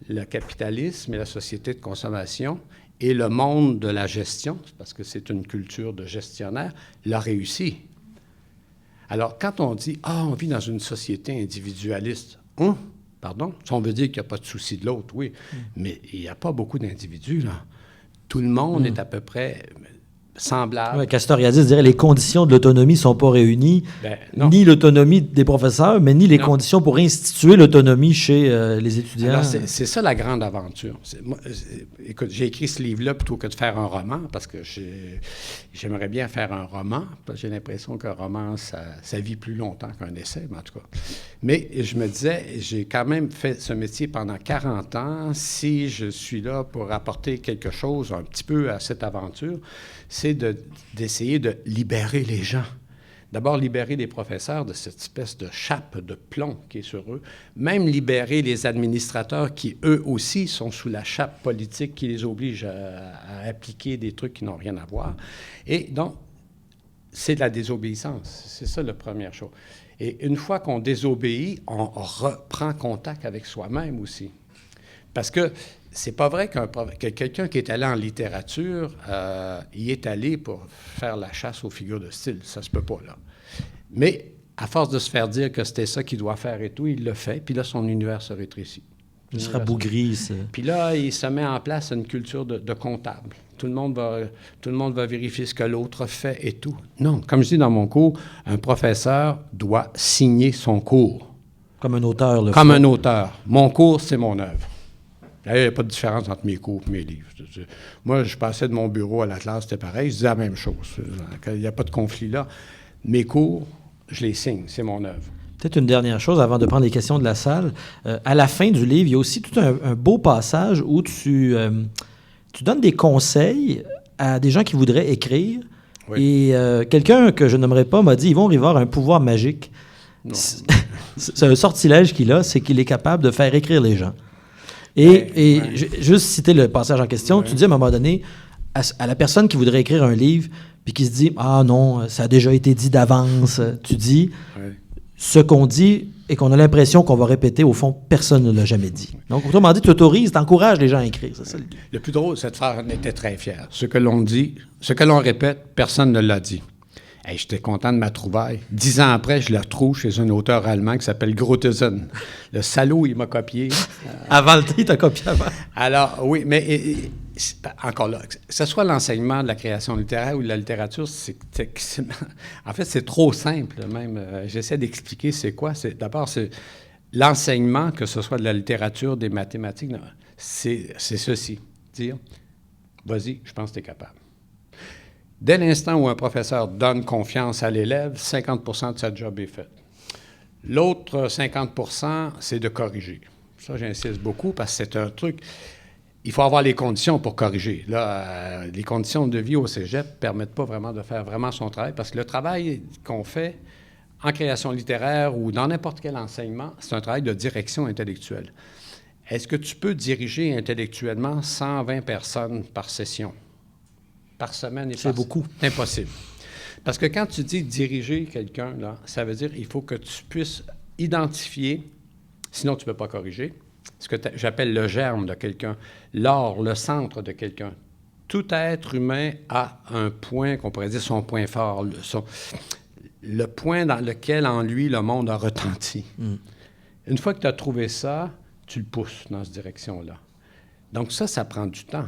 Speaker 2: le capitalisme et la société de consommation et le monde de la gestion, parce que c'est une culture de gestionnaire, l'a réussi. » Alors, quand on dit « Ah, on vit dans une société individualiste », pardon, ça on veut dire qu'il n'y a pas de souci de l'autre, oui, mais il n'y a pas beaucoup d'individus, là. Tout le monde est à peu près semblable.
Speaker 1: Ouais, Castoriadis dirait que les conditions de l'autonomie ne sont pas réunies, ni l'autonomie des professeurs, mais ni les conditions pour instituer l'autonomie chez les étudiants.
Speaker 2: Alors, c'est ça la grande aventure. Écoute, j'ai écrit ce livre-là plutôt que de faire un roman, parce que j'aimerais bien faire un roman, parce que j'ai l'impression qu'un roman, ça vit plus longtemps qu'un essai, mais en tout cas. Mais je me disais, j'ai quand même fait ce métier pendant 40 ans. Si je suis là pour apporter quelque chose un petit peu à cette aventure, c'est d'essayer de libérer les gens. D'abord, libérer les professeurs de cette espèce de chape de plomb qui est sur eux. Même libérer les administrateurs qui, eux aussi, sont sous la chape politique qui les oblige à appliquer des trucs qui n'ont rien à voir. Et donc, c'est de la désobéissance. C'est ça la première chose. Et une fois qu'on désobéit, on reprend contact avec soi-même aussi. Parce que c'est pas vrai que quelqu'un qui est allé en littérature, y est allé pour faire la chasse aux figures de style. Ça se peut pas, là. Mais à force de se faire dire que c'était ça qu'il doit faire et tout, il le fait, puis là, son univers se rétrécit.
Speaker 1: Il se rabougrit.
Speaker 2: Puis là, il se met en place une culture de comptable. Tout le monde va vérifier ce que l'autre fait et tout. Non, comme je dis dans mon cours, un professeur doit signer son cours.
Speaker 1: Comme un auteur.
Speaker 2: Comme un auteur. Mon cours, c'est mon œuvre. Il n'y a pas de différence entre mes cours et mes livres. Moi, je passais de mon bureau à la classe, c'était pareil, je disais la même chose. Il n'y a pas de conflit là. Mes cours, je les signe, c'est mon œuvre.
Speaker 1: Peut-être une dernière chose avant de prendre les questions de la salle. À la fin du livre, il y a aussi tout un beau passage où tu donnes des conseils à des gens qui voudraient écrire. Oui. Et quelqu'un que je nommerai pas m'a dit « Yvon Rivard a un pouvoir magique. » C'est un sortilège qu'il a, c'est qu'il est capable de faire écrire les gens. Et juste citer le passage en question, tu dis à un moment donné à la personne qui voudrait écrire un livre puis qui se dit « Ah non, ça a déjà été dit d'avance. » Tu dis ce qu'on dit et qu'on a l'impression qu'on va répéter, au fond, personne ne l'a jamais dit. Donc, autrement dit, tu autorises, tu encourages les gens à écrire. C'est ça
Speaker 2: le plus drôle, cette phrase, on était très fiers. Ce que l'on dit, ce que l'on répète, personne ne l'a dit. Hey, j'étais content de ma trouvaille. 10 ans après, je le retrouve chez un auteur allemand qui s'appelle Grotesen. Le salaud, il m'a copié.
Speaker 1: Avant le temps, il t'a copié avant.
Speaker 2: Alors, oui, mais encore là, que ce soit l'enseignement de la création littéraire ou de la littérature, en fait, c'est trop simple même. J'essaie d'expliquer c'est quoi. D'abord, c'est l'enseignement, que ce soit de la littérature, des mathématiques, c'est ceci. Dire, vas-y, je pense que tu es capable. Dès l'instant où un professeur donne confiance à l'élève, 50 de sa job est fait. L'autre 50 c'est de corriger. Ça, j'insiste beaucoup parce que c'est un truc... Il faut avoir les conditions pour corriger. Là, les conditions de vie au cégep ne permettent pas vraiment de faire vraiment son travail parce que le travail qu'on fait en création littéraire ou dans n'importe quel enseignement, c'est un travail de direction intellectuelle. Est-ce que tu peux diriger intellectuellement 120 personnes par session? Par semaine et
Speaker 1: c'est beaucoup.
Speaker 2: C'est impossible. Parce que quand tu dis diriger quelqu'un, là, ça veut dire qu'il faut que tu puisses identifier, sinon tu ne peux pas corriger, ce que j'appelle le germe de quelqu'un, l'or, le centre de quelqu'un. Tout être humain a un point qu'on pourrait dire son point fort, le point dans lequel en lui le monde a retenti. Une fois que tu as trouvé ça, tu le pousses dans cette direction-là. Donc ça prend du temps.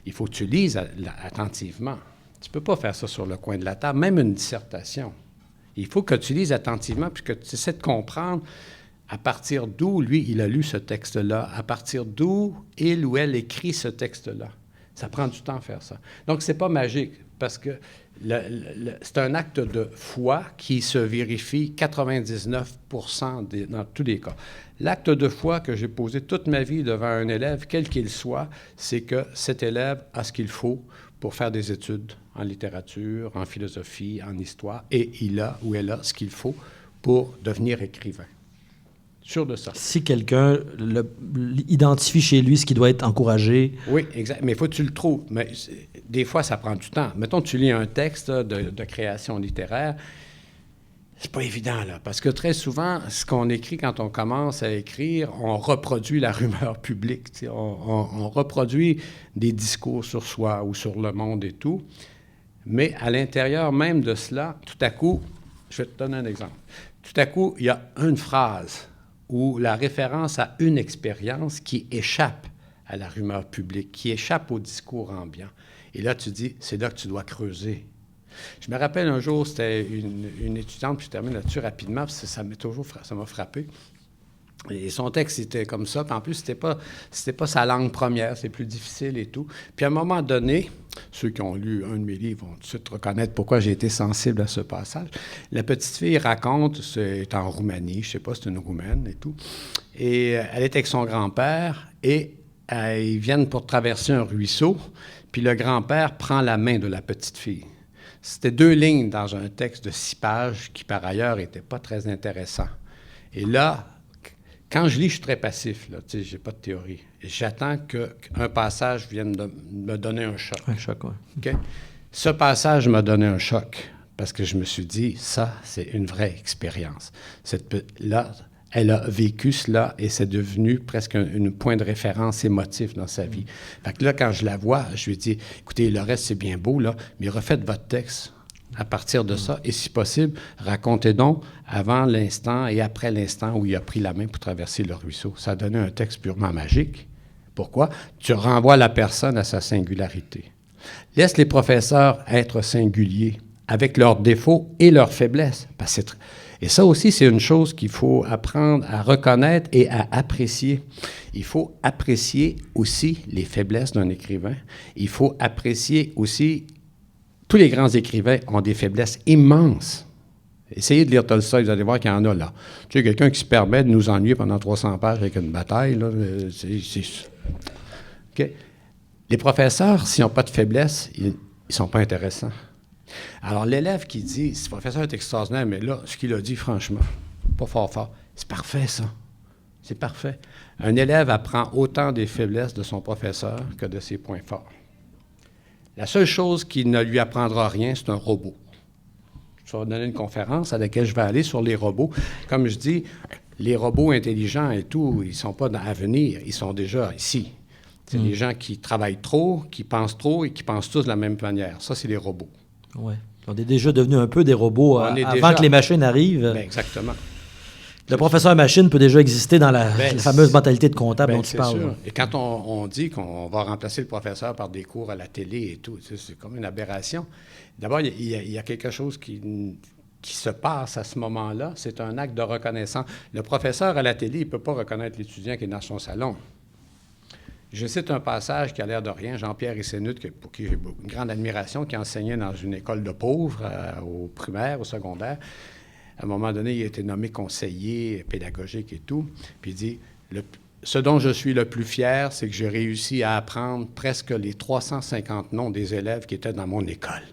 Speaker 2: Il faut que tu lises attentivement. Tu ne peux pas faire ça sur le coin de la table, même une dissertation. Il faut que tu lises attentivement puis que tu essaies de comprendre à partir d'où, lui, il a lu ce texte-là, à partir d'où il ou elle écrit ce texte-là. Ça prend du temps à faire ça. Donc, ce n'est pas magique parce que c'est un acte de foi qui se vérifie 99 dans tous les cas. L'acte de foi que j'ai posé toute ma vie devant un élève, quel qu'il soit, c'est que cet élève a ce qu'il faut pour faire des études en littérature, en philosophie, en histoire, et il a ou elle a ce qu'il faut pour devenir écrivain. Sûr de ça.
Speaker 1: Si quelqu'un identifie chez lui ce qui doit être encouragé...
Speaker 2: Oui, exact. Mais il faut que tu le trouves. Mais des fois, ça prend du temps. Mettons que tu lis un texte de création littéraire, c'est pas évident, là. Parce que très souvent, ce qu'on écrit quand on commence à écrire, on reproduit la rumeur publique. On reproduit des discours sur soi ou sur le monde et tout. Mais à l'intérieur même de cela, tout à coup, je vais te donner un exemple. Tout à coup, il y a une phrase ou la référence à une expérience qui échappe à la rumeur publique, qui échappe au discours ambiant. Et là, tu dis, c'est là que tu dois creuser. Je me rappelle un jour, c'était une étudiante, puis je termine là-dessus rapidement, parce que ça m'a frappé. Et son texte était comme ça, puis en plus, c'était pas sa langue première, c'est plus difficile et tout. Puis à un moment donné, ceux qui ont lu un de mes livres vont tout de suite reconnaître pourquoi j'ai été sensible à ce passage. La petite fille raconte, c'est en Roumanie, je ne sais pas, c'est une Roumaine et tout, et elle est avec son grand-père, et ils viennent pour traverser un ruisseau, puis le grand-père prend la main de la petite fille. C'était 2 lignes dans un texte de 6 pages qui, par ailleurs, n'était pas très intéressant. Et là, quand je lis, je suis très passif, là, tu sais, j'ai pas de théorie. Et j'attends qu'un passage vienne de me donner un choc.
Speaker 1: Un choc, oui.
Speaker 2: OK? Ce passage m'a donné un choc parce que je me suis dit, ça, c'est une vraie expérience. Là, elle a vécu cela et c'est devenu presque un point de référence émotif dans sa vie. Fait que là, quand je la vois, je lui dis, écoutez, le reste, c'est bien beau, là, mais refaites votre texte à partir de ça. Et si possible, racontez donc avant l'instant et après l'instant où il a pris la main pour traverser le ruisseau. Ça a donné un texte purement magique. Pourquoi? Tu renvoies la personne à sa singularité. Laisse les professeurs être singuliers avec leurs défauts et leurs faiblesses. Et ça aussi, c'est une chose qu'il faut apprendre à reconnaître et à apprécier. Il faut apprécier aussi les faiblesses d'un écrivain. Il faut apprécier aussi... Tous les grands écrivains ont des faiblesses immenses. Essayez de lire Tolstoï, vous allez voir qu'il y en a là. Tu sais, quelqu'un qui se permet de nous ennuyer pendant 300 pages avec une bataille, là, OK? Les professeurs, s'ils n'ont pas de faiblesse, ils ne sont pas intéressants. Alors, l'élève qui dit, ce professeur est extraordinaire, mais là, ce qu'il a dit, franchement, pas fort, c'est parfait, ça. C'est parfait. Un élève apprend autant des faiblesses de son professeur que de ses points forts. La seule chose qui ne lui apprendra rien, c'est un robot. Je vais donner une conférence à laquelle je vais aller sur les robots. Comme je dis, les robots intelligents et tout, ils ne sont pas à venir, ils sont déjà ici. C'est les gens qui travaillent trop, qui pensent trop et qui pensent tous de la même manière. Ça, c'est les robots.
Speaker 1: Ouais. On est déjà devenu un peu des robots avant que les machines arrivent.
Speaker 2: Ben, exactement.
Speaker 1: Le professeur machine peut déjà exister dans la fameuse mentalité de comptable dont tu parles.
Speaker 2: Sûr. Et quand on dit qu'on va remplacer le professeur par des cours à la télé et tout, c'est comme une aberration. D'abord, il y a quelque chose qui se passe à ce moment-là. C'est un acte de reconnaissance. Le professeur à la télé, il ne peut pas reconnaître l'étudiant qui est dans son salon. Je cite un passage qui a l'air de rien, Jean-Pierre Essénut, pour qui j'ai une grande admiration, qui enseignait dans une école de pauvres, au primaire, au secondaire. À un moment donné, il a été nommé conseiller pédagogique et tout. Puis il dit, ce dont je suis le plus fier, c'est que j'ai réussi à apprendre presque les 350 noms des élèves qui étaient dans mon école.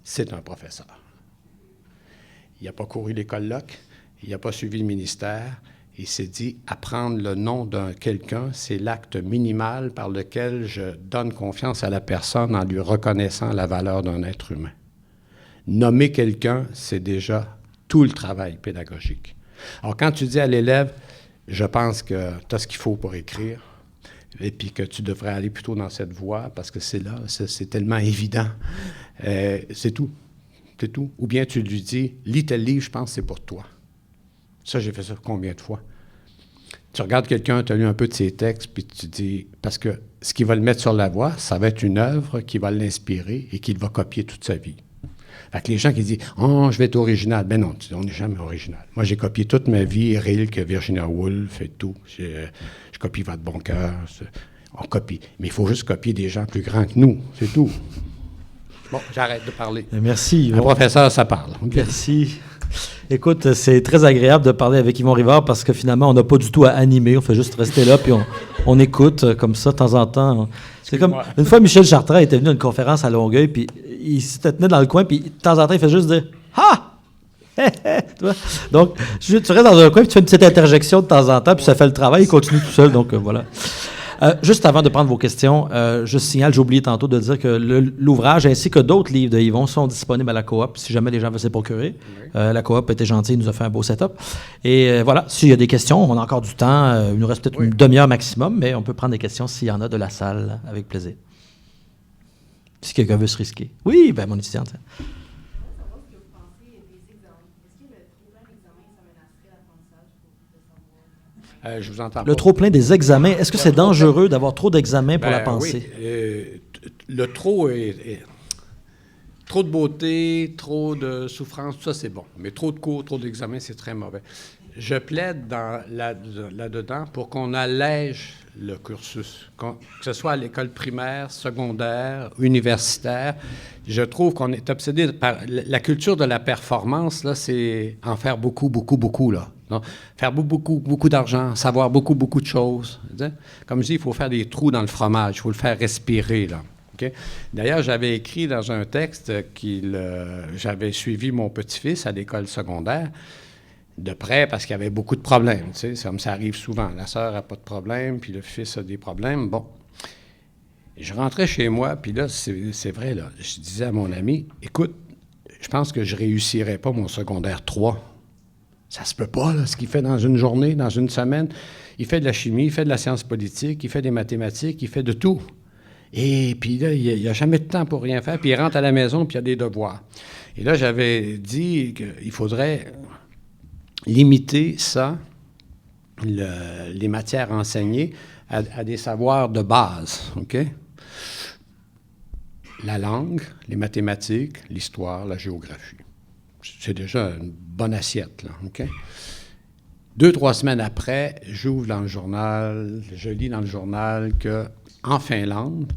Speaker 2: C'est un professeur. Il n'a pas couru l'école Locke, il n'a pas suivi le ministère. Il s'est dit, apprendre le nom d'un quelqu'un, c'est l'acte minimal par lequel je donne confiance à la personne en lui reconnaissant la valeur d'un être humain. Nommer quelqu'un, c'est déjà tout le travail pédagogique. Alors, quand tu dis à l'élève, je pense que tu as ce qu'il faut pour écrire, et puis que tu devrais aller plutôt dans cette voie, parce que c'est là, c'est tellement évident, c'est tout. C'est tout. Ou bien tu lui dis, lis tel livre, je pense que c'est pour toi. Ça, j'ai fait ça combien de fois? Tu regardes quelqu'un, tu as lu un peu de ses textes, puis tu dis, parce que ce qui va le mettre sur la voie, ça va être une œuvre qui va l'inspirer et qu'il va copier toute sa vie. Fait que les gens qui disent « Oh, je vais être original », ben non, on n'est jamais original. Moi, j'ai copié toute ma vie, Rilke, Virginia Woolf et tout. Je copie Votre Bon Cœur. On copie. Mais il faut juste copier des gens plus grands que nous, c'est tout. Bon, j'arrête de parler.
Speaker 1: Merci.
Speaker 2: Un professeur, ça parle.
Speaker 1: Okay. Merci. Écoute, c'est très agréable de parler avec Yvon Rivard parce que finalement, on n'a pas du tout à animer. On fait juste rester là puis on écoute comme ça de temps en temps. C'est comme une fois, Michel Chartrand était venu à une conférence à Longueuil puis il se tenait dans le coin puis de temps en temps, il fait juste dire « Ah! » Donc, tu restes dans un coin puis tu fais une petite interjection de temps en temps puis ça fait le travail. Il continue tout seul. Donc, voilà. Juste avant de prendre vos questions, je signale, j'ai oublié tantôt de dire que l'ouvrage ainsi que d'autres livres de Yvon sont disponibles à la Coop si jamais les gens veulent se procurer. Oui. La Coop était gentille, il nous a fait un beau setup. Et voilà, s'il y a des questions, on a encore du temps. Il nous reste peut-être une demi-heure maximum, mais on peut prendre des questions s'il y en a de la salle, avec plaisir. Si quelqu'un veut se risquer. Oui, ben mon étudiante.
Speaker 2: Je vous entends pas.
Speaker 1: Le trop-plein des examens, est-ce que c'est dangereux d'avoir trop d'examens pour la pensée?
Speaker 2: Oui. Le trop est... Trop de beauté, trop de souffrance, tout ça, c'est bon. Mais trop de cours, trop d'examens, c'est très mauvais. Je plaide là-dedans pour qu'on allège le cursus, que ce soit à l'école primaire, secondaire, universitaire. Je trouve qu'on est obsédé par la culture de la performance, là, c'est en faire beaucoup, beaucoup, beaucoup, là. Donc, faire beaucoup, beaucoup d'argent, savoir beaucoup, beaucoup de choses. Comme je dis, il faut faire des trous dans le fromage, il faut le faire respirer, là. Okay? D'ailleurs, j'avais écrit dans un texte j'avais suivi mon petit-fils à l'école secondaire de près parce qu'il y avait beaucoup de problèmes. Tu sais, ça arrive souvent. La sœur n'a pas de problème, puis le fils a des problèmes. Bon. Je rentrais chez moi, puis là, c'est vrai, là, je disais à mon ami, écoute, je pense que je ne réussirais pas mon secondaire 3. Ça se peut pas, là, ce qu'il fait dans une journée, dans une semaine. Il fait de la chimie, il fait de la science politique, il fait des mathématiques, il fait de tout. Et puis là, il n'y a jamais de temps pour rien faire. Puis il rentre à la maison, puis il y a des devoirs. Et là, j'avais dit qu'il faudrait limiter ça, les matières enseignées, à des savoirs de base, OK? La langue, les mathématiques, l'histoire, la géographie. C'est déjà une bonne assiette, là, OK? 2-3 semaines après, j'ouvre dans le journal, je lis dans le journal qu'en Finlande,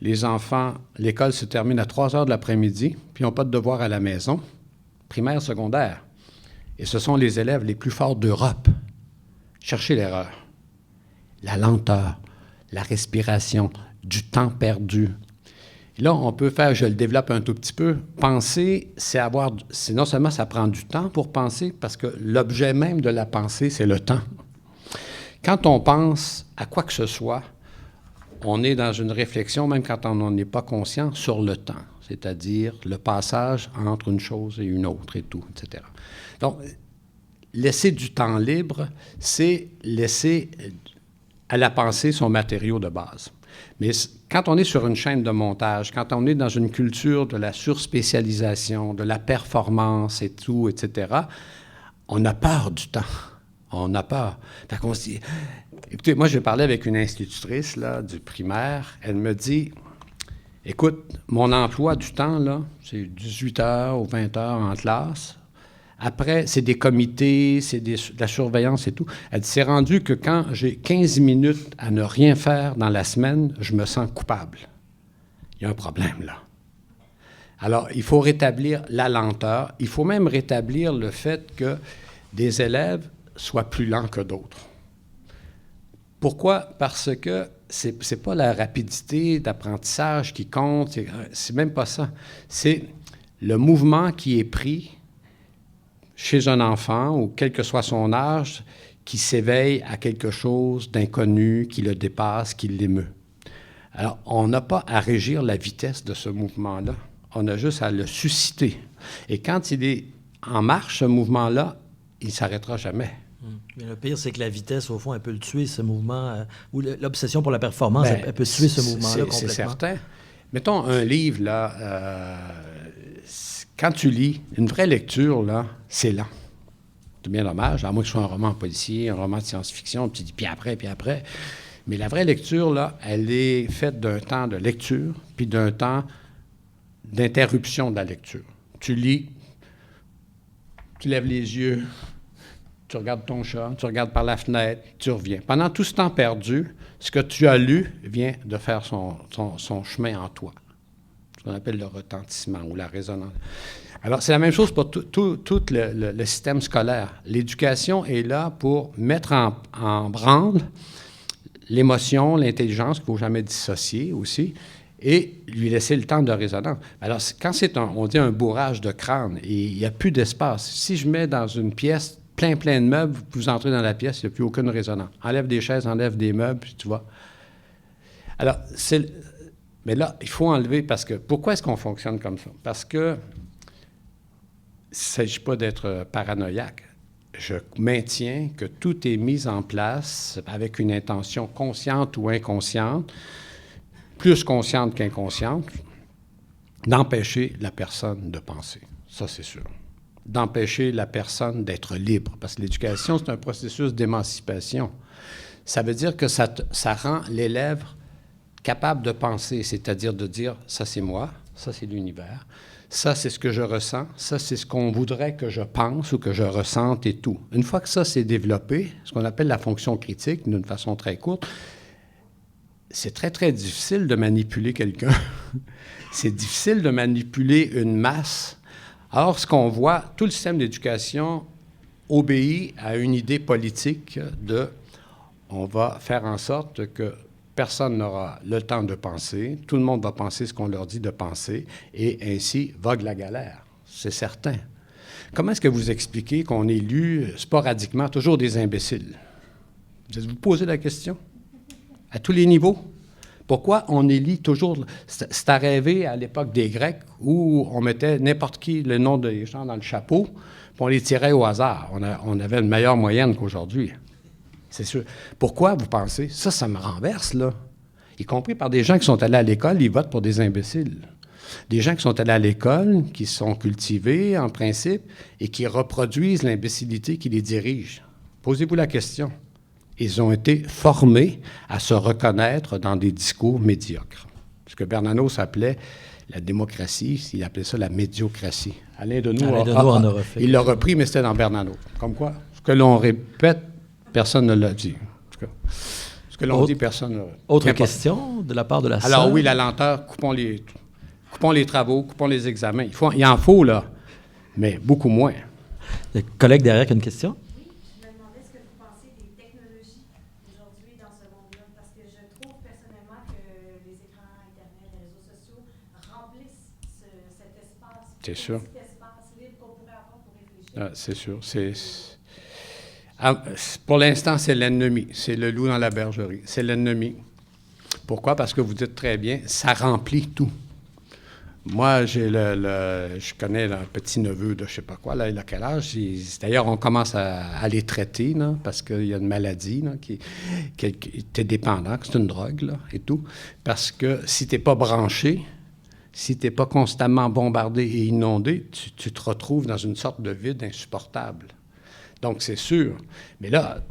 Speaker 2: les enfants, l'école se termine à 3 heures de l'après-midi, puis ils n'ont pas de devoirs à la maison, primaire, secondaire. Et ce sont les élèves les plus forts d'Europe. Cherchez l'erreur. La lenteur, la respiration, du temps perdu. Et là, on peut faire, je le développe un tout petit peu, penser, c'est non seulement ça prend du temps pour penser, parce que l'objet même de la pensée, c'est le temps. Quand on pense à quoi que ce soit, on est dans une réflexion, même quand on n'en est pas conscient, sur le temps, c'est-à-dire le passage entre une chose et une autre et tout, etc. Donc, laisser du temps libre, c'est laisser à la pensée son matériau de base. Mais quand on est sur une chaîne de montage, quand on est dans une culture de la surspécialisation, de la performance et tout, etc., on a peur du temps. On a peur. Fait qu'on se dit... Écoutez, moi, j'ai parlé avec une institutrice là, du primaire. Elle me dit, écoute, mon emploi du temps, là, c'est 18 heures ou 20 heures en classe. Après, c'est des comités, c'est de la surveillance et tout. Elle dit, c'est rendu que quand j'ai 15 minutes à ne rien faire dans la semaine, je me sens coupable. Il y a un problème, là. Alors, il faut rétablir la lenteur. Il faut même rétablir le fait que des élèves soient plus lents que d'autres. Pourquoi? Parce que c'est pas la rapidité d'apprentissage qui compte, c'est même pas ça. C'est le mouvement qui est pris chez un enfant, ou quel que soit son âge, qui s'éveille à quelque chose d'inconnu, qui le dépasse, qui l'émeut. Alors, on n'a pas à régir la vitesse de ce mouvement-là. On a juste à le susciter. Et quand il est en marche, ce mouvement-là, il ne s'arrêtera jamais.
Speaker 1: Mais le pire, c'est que la vitesse, au fond, elle peut le tuer, ce mouvement, ou l'obsession pour la performance, elle peut tuer ce mouvement-là complètement.
Speaker 2: C'est certain. Mettons un livre, là, quand tu lis, une vraie lecture, là, c'est lent. C'est bien dommage, à moins que ce soit un roman policier, un roman de science-fiction, tu dis puis après. Mais la vraie lecture, là, elle est faite d'un temps de lecture, puis d'un temps d'interruption de la lecture. Tu lis, tu lèves les yeux, tu regardes ton chat, tu regardes par la fenêtre, tu reviens. Pendant tout ce temps perdu, ce que tu as lu vient de faire son chemin en toi. Ce qu'on appelle le retentissement ou la résonance. Alors, c'est la même chose pour tout le système scolaire. L'éducation est là pour mettre en branle l'émotion, l'intelligence, qu'il ne faut jamais dissocier aussi, et lui laisser le temps de résonance. Alors, quand c'est on dit un bourrage de crâne, et il n'y a plus d'espace. Si je mets dans une pièce plein de meubles, vous entrez dans la pièce, il n'y a plus aucune résonance. Enlève des chaises, enlève des meubles, puis tu vois. Alors, mais là, il faut enlever, parce que... Pourquoi est-ce qu'on fonctionne comme ça? Parce que il ne s'agit pas d'être paranoïaque. Je maintiens que tout est mis en place avec une intention consciente ou inconsciente, plus consciente qu'inconsciente, d'empêcher la personne de penser. Ça, c'est sûr. D'empêcher la personne d'être libre. Parce que l'éducation, c'est un processus d'émancipation. Ça veut dire que ça rend l'élève capable de penser, c'est-à-dire de dire « ça, c'est moi, ça, c'est l'univers ». Ça, c'est ce que je ressens. Ça, c'est ce qu'on voudrait que je pense ou que je ressente et tout. Une fois que ça s'est développé, ce qu'on appelle la fonction critique, d'une façon très courte, c'est très, très difficile de manipuler quelqu'un. C'est difficile de manipuler une masse. Or, ce qu'on voit, tout le système d'éducation obéit à une idée politique de « on va faire en sorte que personne n'aura le temps de penser, tout le monde va penser ce qu'on leur dit de penser, et ainsi vogue la galère. » C'est certain. Comment est-ce que vous expliquez qu'on élit sporadiquement toujours des imbéciles? Vous posez la question? À tous les niveaux? Pourquoi on élit toujours... C'est à rêver à l'époque des Grecs où on mettait n'importe qui, le nom des gens dans le chapeau, puis on les tirait au hasard. On avait une meilleure moyenne qu'aujourd'hui. C'est sûr. Pourquoi, vous pensez? Ça me renverse, là. Y compris par des gens qui sont allés à l'école, ils votent pour des imbéciles. Des gens qui sont allés à l'école, qui sont cultivés, en principe, et qui reproduisent l'imbécilité qui les dirige. Posez-vous la question. Ils ont été formés à se reconnaître dans des discours médiocres. Ce que Bernanos appelait la démocratie, il appelait ça la médiocratie. Alain Deneau en a refait. Il l'a repris, mais c'était dans Bernanos. Comme quoi, ce que l'on répète, personne ne l'a dit. En tout cas, ce que l'on dit, personne ne l'a dit.
Speaker 1: Autre question de la part de la salle?
Speaker 2: Alors oui, la lenteur, coupons les travaux, coupons les examens. Il en faut, là, mais beaucoup moins.
Speaker 1: Le collègue derrière qui a une question?
Speaker 3: Oui, je me demandais ce que vous pensez des technologies aujourd'hui dans ce monde-là, parce que je trouve personnellement que les écrans, Internet, les réseaux sociaux remplissent cet espace.
Speaker 2: C'est sûr.
Speaker 3: Cet espace libre qu'on pourrait avoir pour réfléchir.
Speaker 2: Ah, c'est sûr. Pour l'instant, c'est l'ennemi. C'est le loup dans la bergerie. C'est l'ennemi. Pourquoi? Parce que vous dites très bien, ça remplit tout. Moi, je connais un petit-neveu de je ne sais pas quoi, là, il a quel âge? D'ailleurs, on commence à les traiter, là, parce qu'il y a une maladie là, qui est dépendant, que c'est une drogue, là, et tout. Parce que si tu n'es pas branché, si tu n'es pas constamment bombardé et inondé, tu te retrouves dans une sorte de vide insupportable. Donc, c'est sûr. Mais là,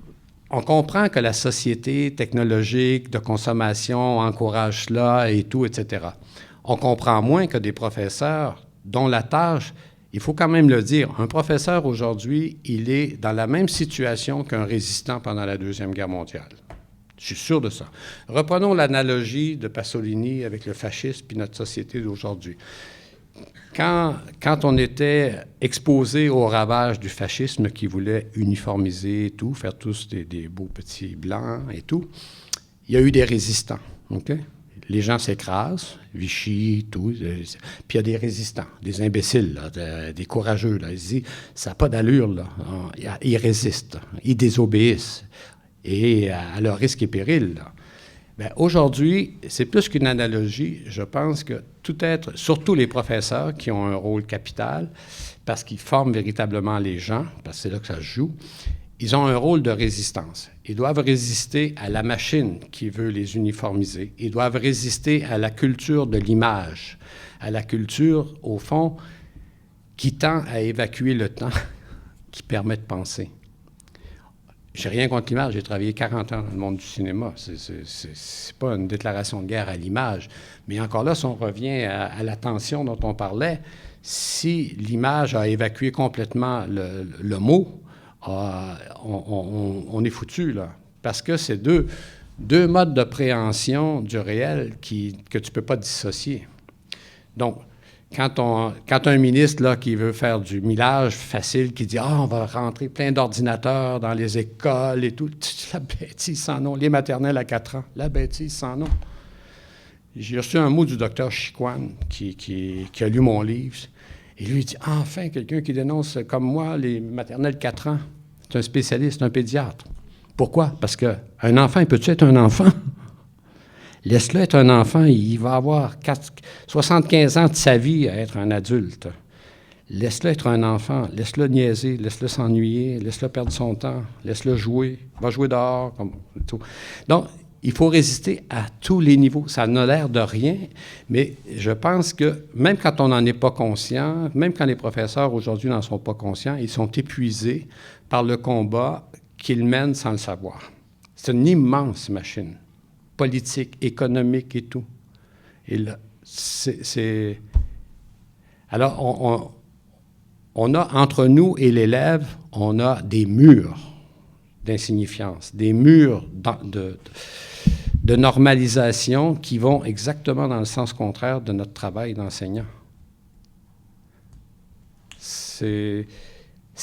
Speaker 2: on comprend que la société technologique de consommation encourage cela et tout, etc. On comprend moins que des professeurs dont la tâche, il faut quand même le dire, un professeur aujourd'hui, il est dans la même situation qu'un résistant pendant la Deuxième Guerre mondiale. Je suis sûr de ça. Reprenons l'analogie de Pasolini avec le fascisme puis notre société d'aujourd'hui. Quand on était exposé aux ravages du fascisme qui voulait uniformiser et tout, faire tous des beaux petits blancs et tout, il y a eu des résistants. Okay? Les gens s'écrasent, Vichy, tout, puis il y a des résistants, des imbéciles, là, des courageux. Là. Ils disent, ça n'a pas d'allure, là. Ils résistent, ils désobéissent, et à leur risque et péril. Là. Bien, aujourd'hui, c'est plus qu'une analogie. Je pense que tout être, surtout les professeurs qui ont un rôle capital, parce qu'ils forment véritablement les gens, parce que c'est là que ça se joue, ils ont un rôle de résistance. Ils doivent résister à la machine qui veut les uniformiser. Ils doivent résister à la culture de l'image, à la culture, au fond, qui tend à évacuer le temps, qui permet de penser. J'ai rien contre l'image, j'ai travaillé 40 ans dans le monde du cinéma. C'est pas une déclaration de guerre à l'image. Mais encore là, si on revient à l'attention dont on parlait, si l'image a évacué complètement le mot, on est foutu, là. Parce que c'est deux modes de préhension du réel que tu ne peux pas dissocier. Donc, quand un ministre là, qui veut faire du millage facile, qui dit « Ah, on va rentrer plein d'ordinateurs dans les écoles et tout », la bêtise sans nom, les maternelles à 4 ans, la bêtise sans nom. J'ai reçu un mot du docteur Chicoine qui a lu mon livre. Et lui, il dit « Enfin, quelqu'un qui dénonce comme moi les maternelles 4 ans. C'est un spécialiste, un pédiatre. » Pourquoi? Parce qu'un enfant, il peut-tu être un enfant? Laisse-le être un enfant, il va avoir 75 ans de sa vie à être un adulte. Laisse-le être un enfant, laisse-le niaiser, laisse-le s'ennuyer, laisse-le perdre son temps, laisse-le jouer, va jouer dehors, comme tout. Donc, il faut résister à tous les niveaux. Ça n'a l'air de rien, mais je pense que même quand on n'en est pas conscient, même quand les professeurs aujourd'hui n'en sont pas conscients, ils sont épuisés par le combat qu'ils mènent sans le savoir. C'est une immense machine, politique, économique et tout. Et là, Alors, on a, entre nous et l'élève, on a des murs d'insignifiance, des murs de normalisation qui vont exactement dans le sens contraire de notre travail d'enseignant. C'est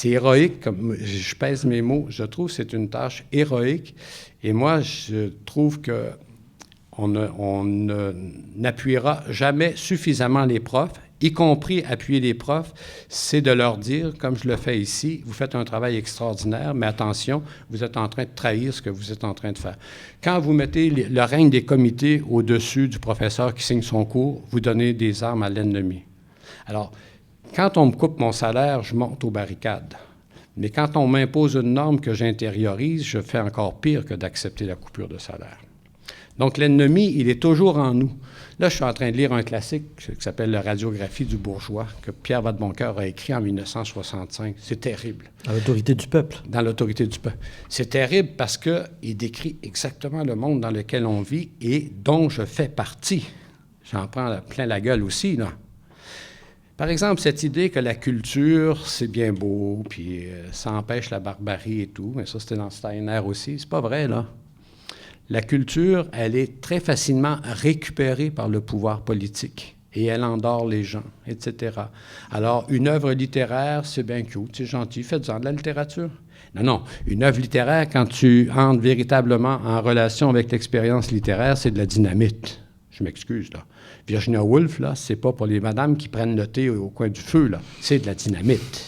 Speaker 2: héroïque, comme je pèse mes mots, je trouve que c'est une tâche héroïque. Et moi, je trouve qu'on n'appuiera jamais suffisamment les profs, y compris appuyer les profs, c'est de leur dire, comme je le fais ici, vous faites un travail extraordinaire, mais attention, vous êtes en train de trahir ce que vous êtes en train de faire. Quand vous mettez le règne des comités au-dessus du professeur qui signe son cours, vous donnez des armes à l'ennemi. Alors, quand on me coupe mon salaire, je monte aux barricades. Mais quand on m'impose une norme que j'intériorise, je fais encore pire que d'accepter la coupure de salaire. Donc, l'ennemi, il est toujours en nous. Là, je suis en train de lire un classique qui s'appelle « La radiographie du bourgeois » que Pierre Vadeboncoeur a écrit en 1965. C'est terrible.
Speaker 1: Dans l'autorité du peuple.
Speaker 2: Dans l'autorité du peuple. C'est terrible parce qu'il décrit exactement le monde dans lequel on vit et dont je fais partie. J'en prends plein la gueule aussi, là. Par exemple, cette idée que la culture, c'est bien beau, puis ça empêche la barbarie et tout, mais ça, c'était dans Steiner aussi. C'est pas vrai, là. La culture, elle est très facilement récupérée par le pouvoir politique et elle endort les gens, etc. Alors, une œuvre littéraire, c'est bien cute, c'est gentil, faites-en de la littérature. Non, une œuvre littéraire, quand tu entres véritablement en relation avec l'expérience littéraire, c'est de la dynamite. Je m'excuse, là. Virginia Woolf, là, c'est pas pour les madames qui prennent le thé au coin du feu, là. C'est de la dynamite.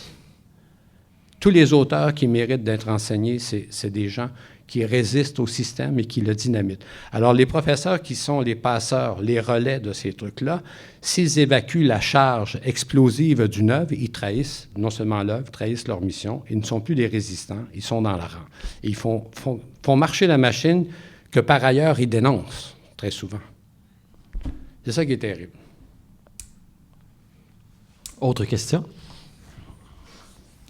Speaker 2: Tous les auteurs qui méritent d'être enseignés, c'est des gens qui résiste au système et qui le dynamite. Alors, les professeurs qui sont les passeurs, les relais de ces trucs-là, s'ils évacuent la charge explosive d'une œuvre, ils trahissent non seulement l'œuvre, trahissent leur mission. Ils ne sont plus des résistants, ils sont dans le rang. Et ils font marcher la machine que, par ailleurs, ils dénoncent très souvent. C'est ça qui est terrible.
Speaker 1: Autre question?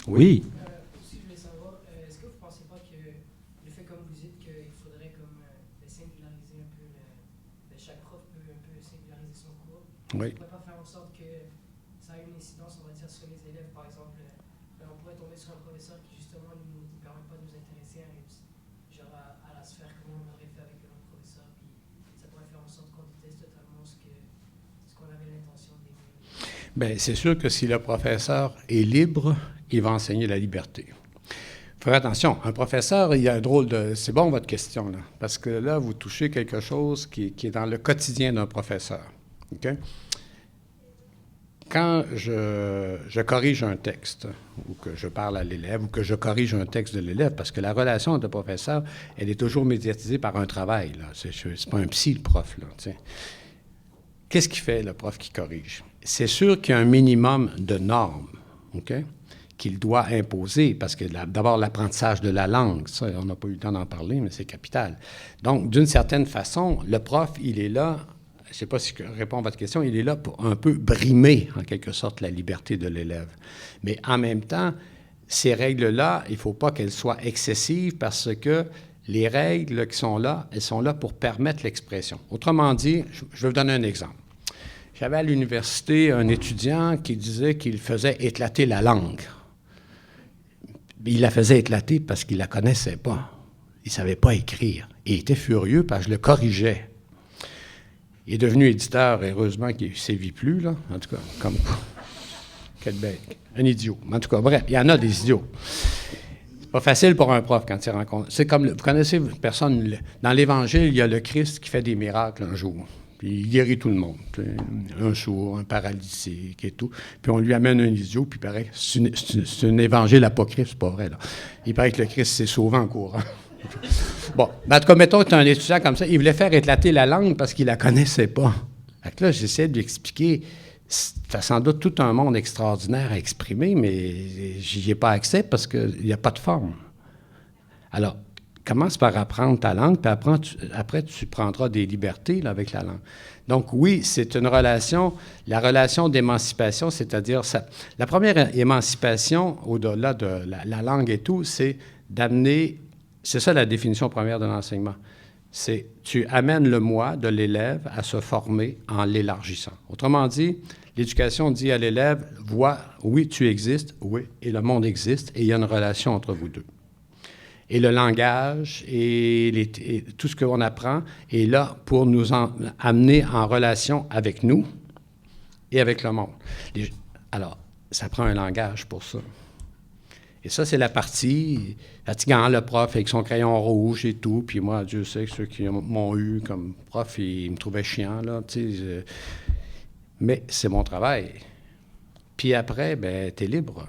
Speaker 1: Oui.
Speaker 4: Aussi, je voulais savoir, est-ce que vous ne pensez pas que le fait, comme vous dites, qu'il faudrait comme, singulariser un peu, chaque prof peut un peu singulariser son cours,
Speaker 2: Oui.
Speaker 4: on ne pourrait pas faire en sorte que ça ait une incidence, on va dire, sur les élèves, par exemple. On pourrait tomber sur un professeur qui, justement, ne nous permet pas de nous intéresser à la sphère comme on aurait fait avec un autre professeur, puis ça pourrait faire en sorte qu'on déteste totalement ce qu'on avait l'intention d'aimer.
Speaker 2: Bien, c'est sûr que si le professeur est libre, il va enseigner la liberté. Il faut faire attention. Un professeur, il y a un drôle de... C'est bon, votre question, là, parce que là, vous touchez quelque chose qui est dans le quotidien d'un professeur. OK? Quand je corrige un texte, ou que je parle à l'élève, ou que je corrige un texte de l'élève, parce que la relation entre le professeur, elle est toujours médiatisée par un travail. Là. C'est pas un psy, le prof. Là, t'sais. Qu'est-ce qu'il fait, le prof qui corrige? C'est sûr qu'il y a un minimum de normes, OK, qu'il doit imposer, parce que d'abord, l'apprentissage de la langue, ça, on n'a pas eu le temps d'en parler, mais c'est capital. Donc, d'une certaine façon, le prof, il est là, je ne sais pas si je réponds à votre question, il est là pour un peu brimer, en quelque sorte, la liberté de l'élève. Mais en même temps, ces règles-là, il ne faut pas qu'elles soient excessives parce que les règles qui sont là, elles sont là pour permettre l'expression. Autrement dit, je vais vous donner un exemple. J'avais à l'université un étudiant qui disait qu'il faisait éclater la langue. Il la faisait éclater parce qu'il ne la connaissait pas. Il ne savait pas écrire. Et il était furieux parce que je le corrigeais. Il est devenu éditeur, heureusement qu'il ne sévit plus, là. En tout cas, comme quoi. Quel bête. Un idiot. En tout cas, bref, il y en a des idiots. C'est pas facile pour un prof quand il rencontre. C'est comme, vous connaissez une personne, dans l'Évangile, il y a le Christ qui fait des miracles un jour. Puis il guérit tout le monde. Un sourd, un paralytique et tout. Puis on lui amène un idiot, puis pareil, c'est un évangile apocryphe, c'est pas vrai, là. Il paraît que le Christ s'est sauvé en courant. Bon, en tout cas, mettons que tu as un étudiant comme ça, il voulait faire éclater la langue parce qu'il la connaissait pas. Fait que là, j'essaie de lui expliquer, tu as sans doute tout un monde extraordinaire à exprimer, mais j'y ai pas accès parce qu'il n'y a pas de forme. Alors, commence par apprendre ta langue, puis après, tu prendras des libertés là, avec la langue. Donc oui, c'est une relation, la relation d'émancipation, c'est-à-dire la première émancipation, au-delà de la langue et tout, c'est d'amener, c'est ça la définition première de l'enseignement, c'est tu amènes le moi de l'élève à se former en l'élargissant. Autrement dit, l'éducation dit à l'élève, vois, oui, tu existes, oui, et le monde existe, et il y a une relation entre vous deux. Et le langage et tout ce qu'on apprend est là pour nous amener en relation avec nous et avec le monde. Alors, ça prend un langage pour ça. Et ça, c'est la partie fatigant, le prof avec son crayon rouge et tout. Puis moi, Dieu sait que ceux qui m'ont eu comme prof, ils me trouvaient chiant, là, tu sais. Mais c'est mon travail. Puis après, ben, t'es libre.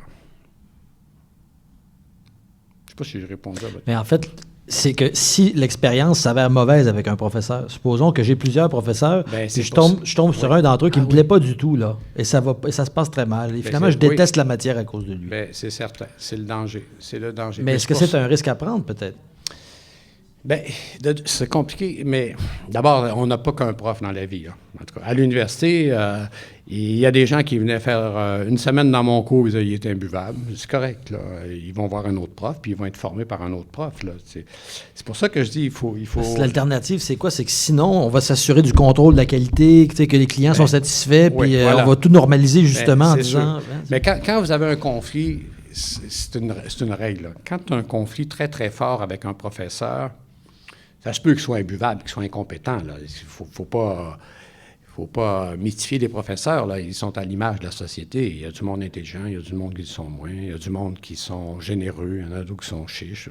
Speaker 2: Je ne sais pas si je réponds à votre...
Speaker 1: Mais en fait, c'est que si l'expérience s'avère mauvaise avec un professeur, supposons que j'ai plusieurs professeurs, puis je tombe sur un d'entre eux qui ne me plaît pas du tout, là, et ça se passe très mal. Et finalement, je déteste la matière à cause de lui.
Speaker 2: Bien, c'est certain. C'est le danger. C'est le danger.
Speaker 1: Mais est-ce que c'est un risque à prendre, peut-être?
Speaker 2: Bien, c'est compliqué, mais d'abord, on n'a pas qu'un prof dans la vie. Là. En tout cas, à l'université, il y a des gens qui venaient faire une semaine dans mon cours, ils disaient il était imbuvable. C'est correct, là. Ils vont voir un autre prof, puis ils vont être formés par un autre prof. Là. C'est pour ça que je dis il faut...
Speaker 1: L'alternative, c'est quoi? C'est que sinon, on va s'assurer du contrôle de la qualité, que les clients sont satisfaits, puis voilà. On va tout normaliser, justement, en disant...
Speaker 2: Mais quand vous avez un conflit, c'est une règle. Là. Quand tu as un conflit très, très fort avec un professeur, ça se peut qu'il soit imbuvable, qu'il soit incompétent. Là. Il ne faut pas mythifier les professeurs. Là. Ils sont à l'image de la société. Il y a du monde intelligent, il y a du monde qui le sont moins, il y a du monde qui sont généreux, il y en a d'autres qui sont chiches.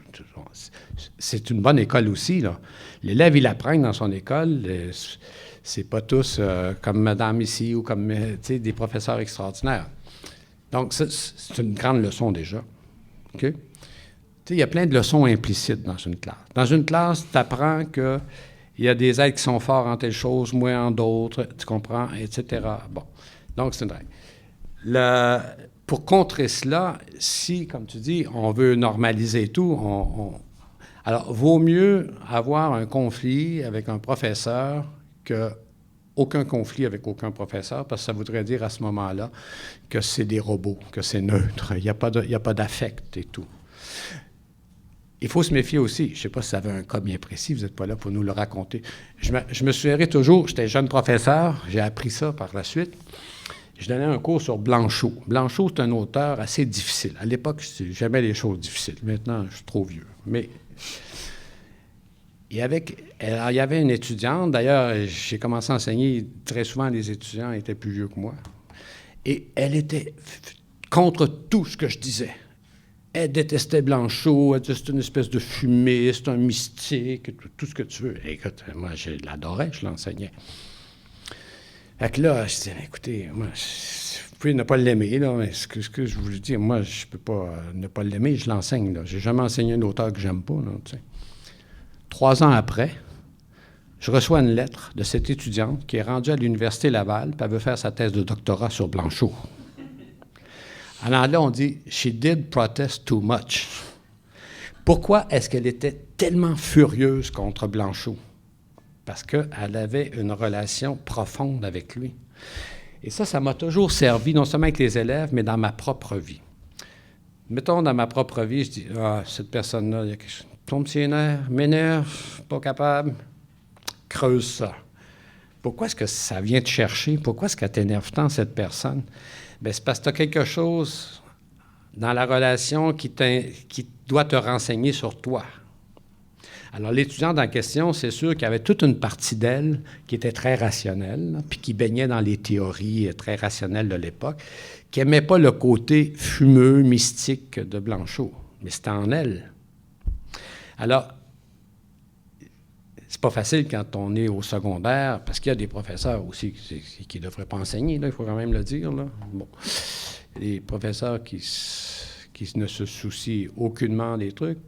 Speaker 2: C'est une bonne école aussi. Là. L'élève, il apprend dans son école. C'est pas tous comme madame ici ou comme des professeurs extraordinaires. Donc, c'est une grande leçon déjà. OK? il y a plein de leçons implicites dans une classe. Dans une classe, tu apprends qu'il y a des êtres qui sont forts en telle chose, moins en d'autres, tu comprends, etc. Bon, donc c'est une règle. Pour contrer cela, si, comme tu dis, on veut normaliser tout, alors, vaut mieux avoir un conflit avec un professeur qu'aucun conflit avec aucun professeur, parce que ça voudrait dire à ce moment-là que c'est des robots, que c'est neutre, il n'y a pas d'affect et tout. Il faut se méfier aussi. Je ne sais pas si ça avait un cas bien précis, vous n'êtes pas là pour nous le raconter. Je me souviendrai toujours, j'étais jeune professeur, j'ai appris ça par la suite. Je donnais un cours sur Blanchot. Blanchot, c'est un auteur assez difficile. À l'époque, j'aimais les choses difficiles. Maintenant, je suis trop vieux. Mais il y avait une étudiante, d'ailleurs, j'ai commencé à enseigner, très souvent les étudiants étaient plus vieux que moi, et elle était contre tout ce que je disais. Elle détestait Blanchot, elle disait c'est une espèce de fumiste, un mystique, tout ce que tu veux. Et écoute, moi, je l'adorais, je l'enseignais. Fait que là, je disais, écoutez, moi, vous pouvez ne pas l'aimer, là, mais ce que je voulais dire, moi, je ne peux pas ne pas l'aimer, je l'enseigne, là. J'ai jamais enseigné un auteur que j'aime pas, là, tu sais. 3 ans après, je reçois une lettre de cette étudiante qui est rendue à l'Université Laval, puis elle veut faire sa thèse de doctorat sur Blanchot. En anglais, on dit « She did protest too much ». Pourquoi est-ce qu'elle était tellement furieuse contre Blanchot? Parce qu'elle avait une relation profonde avec lui. Et ça m'a toujours servi, non seulement avec les élèves, mais dans ma propre vie. Mettons, dans ma propre vie, je dis « Ah, cette personne-là, il y a quelque chose, tombe sur les nerfs, m'énerve, pas capable, creuse ça. » Pourquoi est-ce que ça vient te chercher? Pourquoi est-ce qu'elle t'énerve tant, cette personne? Bien, c'est parce que tu as quelque chose dans la relation qui doit te renseigner sur toi. Alors, l'étudiante en question, c'est sûr qu'il y avait toute une partie d'elle qui était très rationnelle, là, puis qui baignait dans les théories très rationnelles de l'époque, qui n'aimait pas le côté fumeux, mystique de Blanchot. Mais c'était en elle. Alors, c'est pas facile quand on est au secondaire, parce qu'il y a des professeurs aussi qui ne devraient pas enseigner, là, il faut quand même le dire. Là. Bon. Les professeurs qui ne se soucient aucunement des trucs.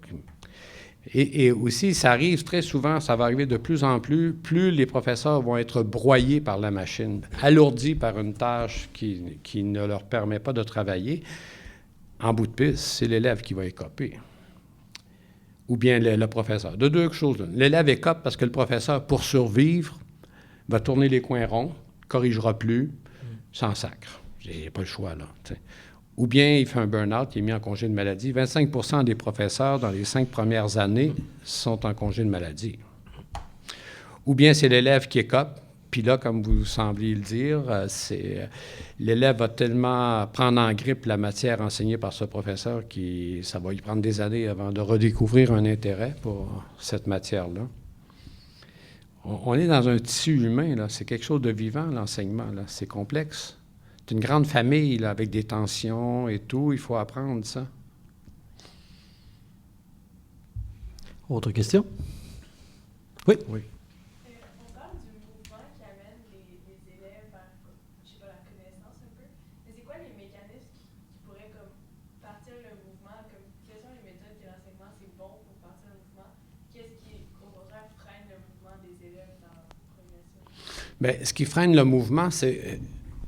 Speaker 2: Et aussi, ça arrive très souvent, ça va arriver de plus en plus les professeurs vont être broyés par la machine, alourdis par une tâche qui ne leur permet pas de travailler. En bout de piste, c'est l'élève qui va écoper. Ou bien le professeur. De deux choses. L'élève écope parce que le professeur, pour survivre, va tourner les coins ronds, corrigera plus, sans sacre. J'ai pas le choix, là. T'sais. Ou bien il fait un burn-out, il est mis en congé de maladie. 25 des professeurs, dans les 5 premières années, sont en congé de maladie. Ou bien c'est l'élève qui écope, puis là, comme vous semblez le dire, l'élève va tellement prendre en grippe la matière enseignée par ce professeur que ça va lui prendre des années avant de redécouvrir un intérêt pour cette matière-là. On est dans un tissu humain, là. C'est quelque chose de vivant, l'enseignement, là. C'est complexe. C'est une grande famille, là, avec des tensions et tout. Il faut apprendre ça.
Speaker 1: Autre question? Oui.
Speaker 2: Oui.
Speaker 3: On parle du mouvement qui amène les élèves vers, je sais pas, la connaissance un peu. Mais c'est quoi les mécanismes qui pourraient comme partir le mouvement? Quelles sont les méthodes que l'enseignement c'est bon pour partir le mouvement? Qu'est-ce qui, au contraire, freine le mouvement des élèves dans la progression?
Speaker 2: Bien, ce qui freine le mouvement,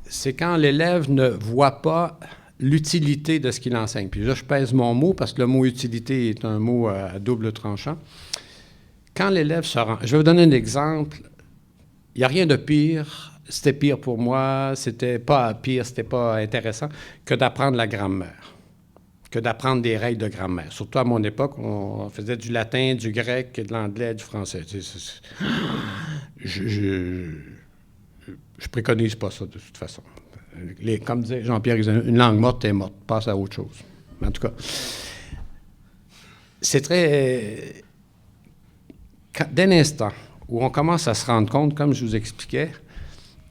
Speaker 2: c'est quand l'élève ne voit pas l'utilité de ce qu'il enseigne. Puis là, je pèse mon mot parce que le mot « utilité » est un mot à double tranchant. Quand l'élève se rend... Je vais vous donner un exemple. Il n'y a rien de pire, c'était pire pour moi, c'était pas pire, c'était pas intéressant, que d'apprendre la grammaire, que d'apprendre des règles de grammaire. Surtout à mon époque, on faisait du latin, du grec, de l'anglais, du français. Je préconise pas ça, de toute façon. Comme disait Jean-Pierre, une langue morte est morte. Passe à autre chose. Mais en tout cas, c'est très... Dès l'instant où on commence à se rendre compte, comme je vous expliquais,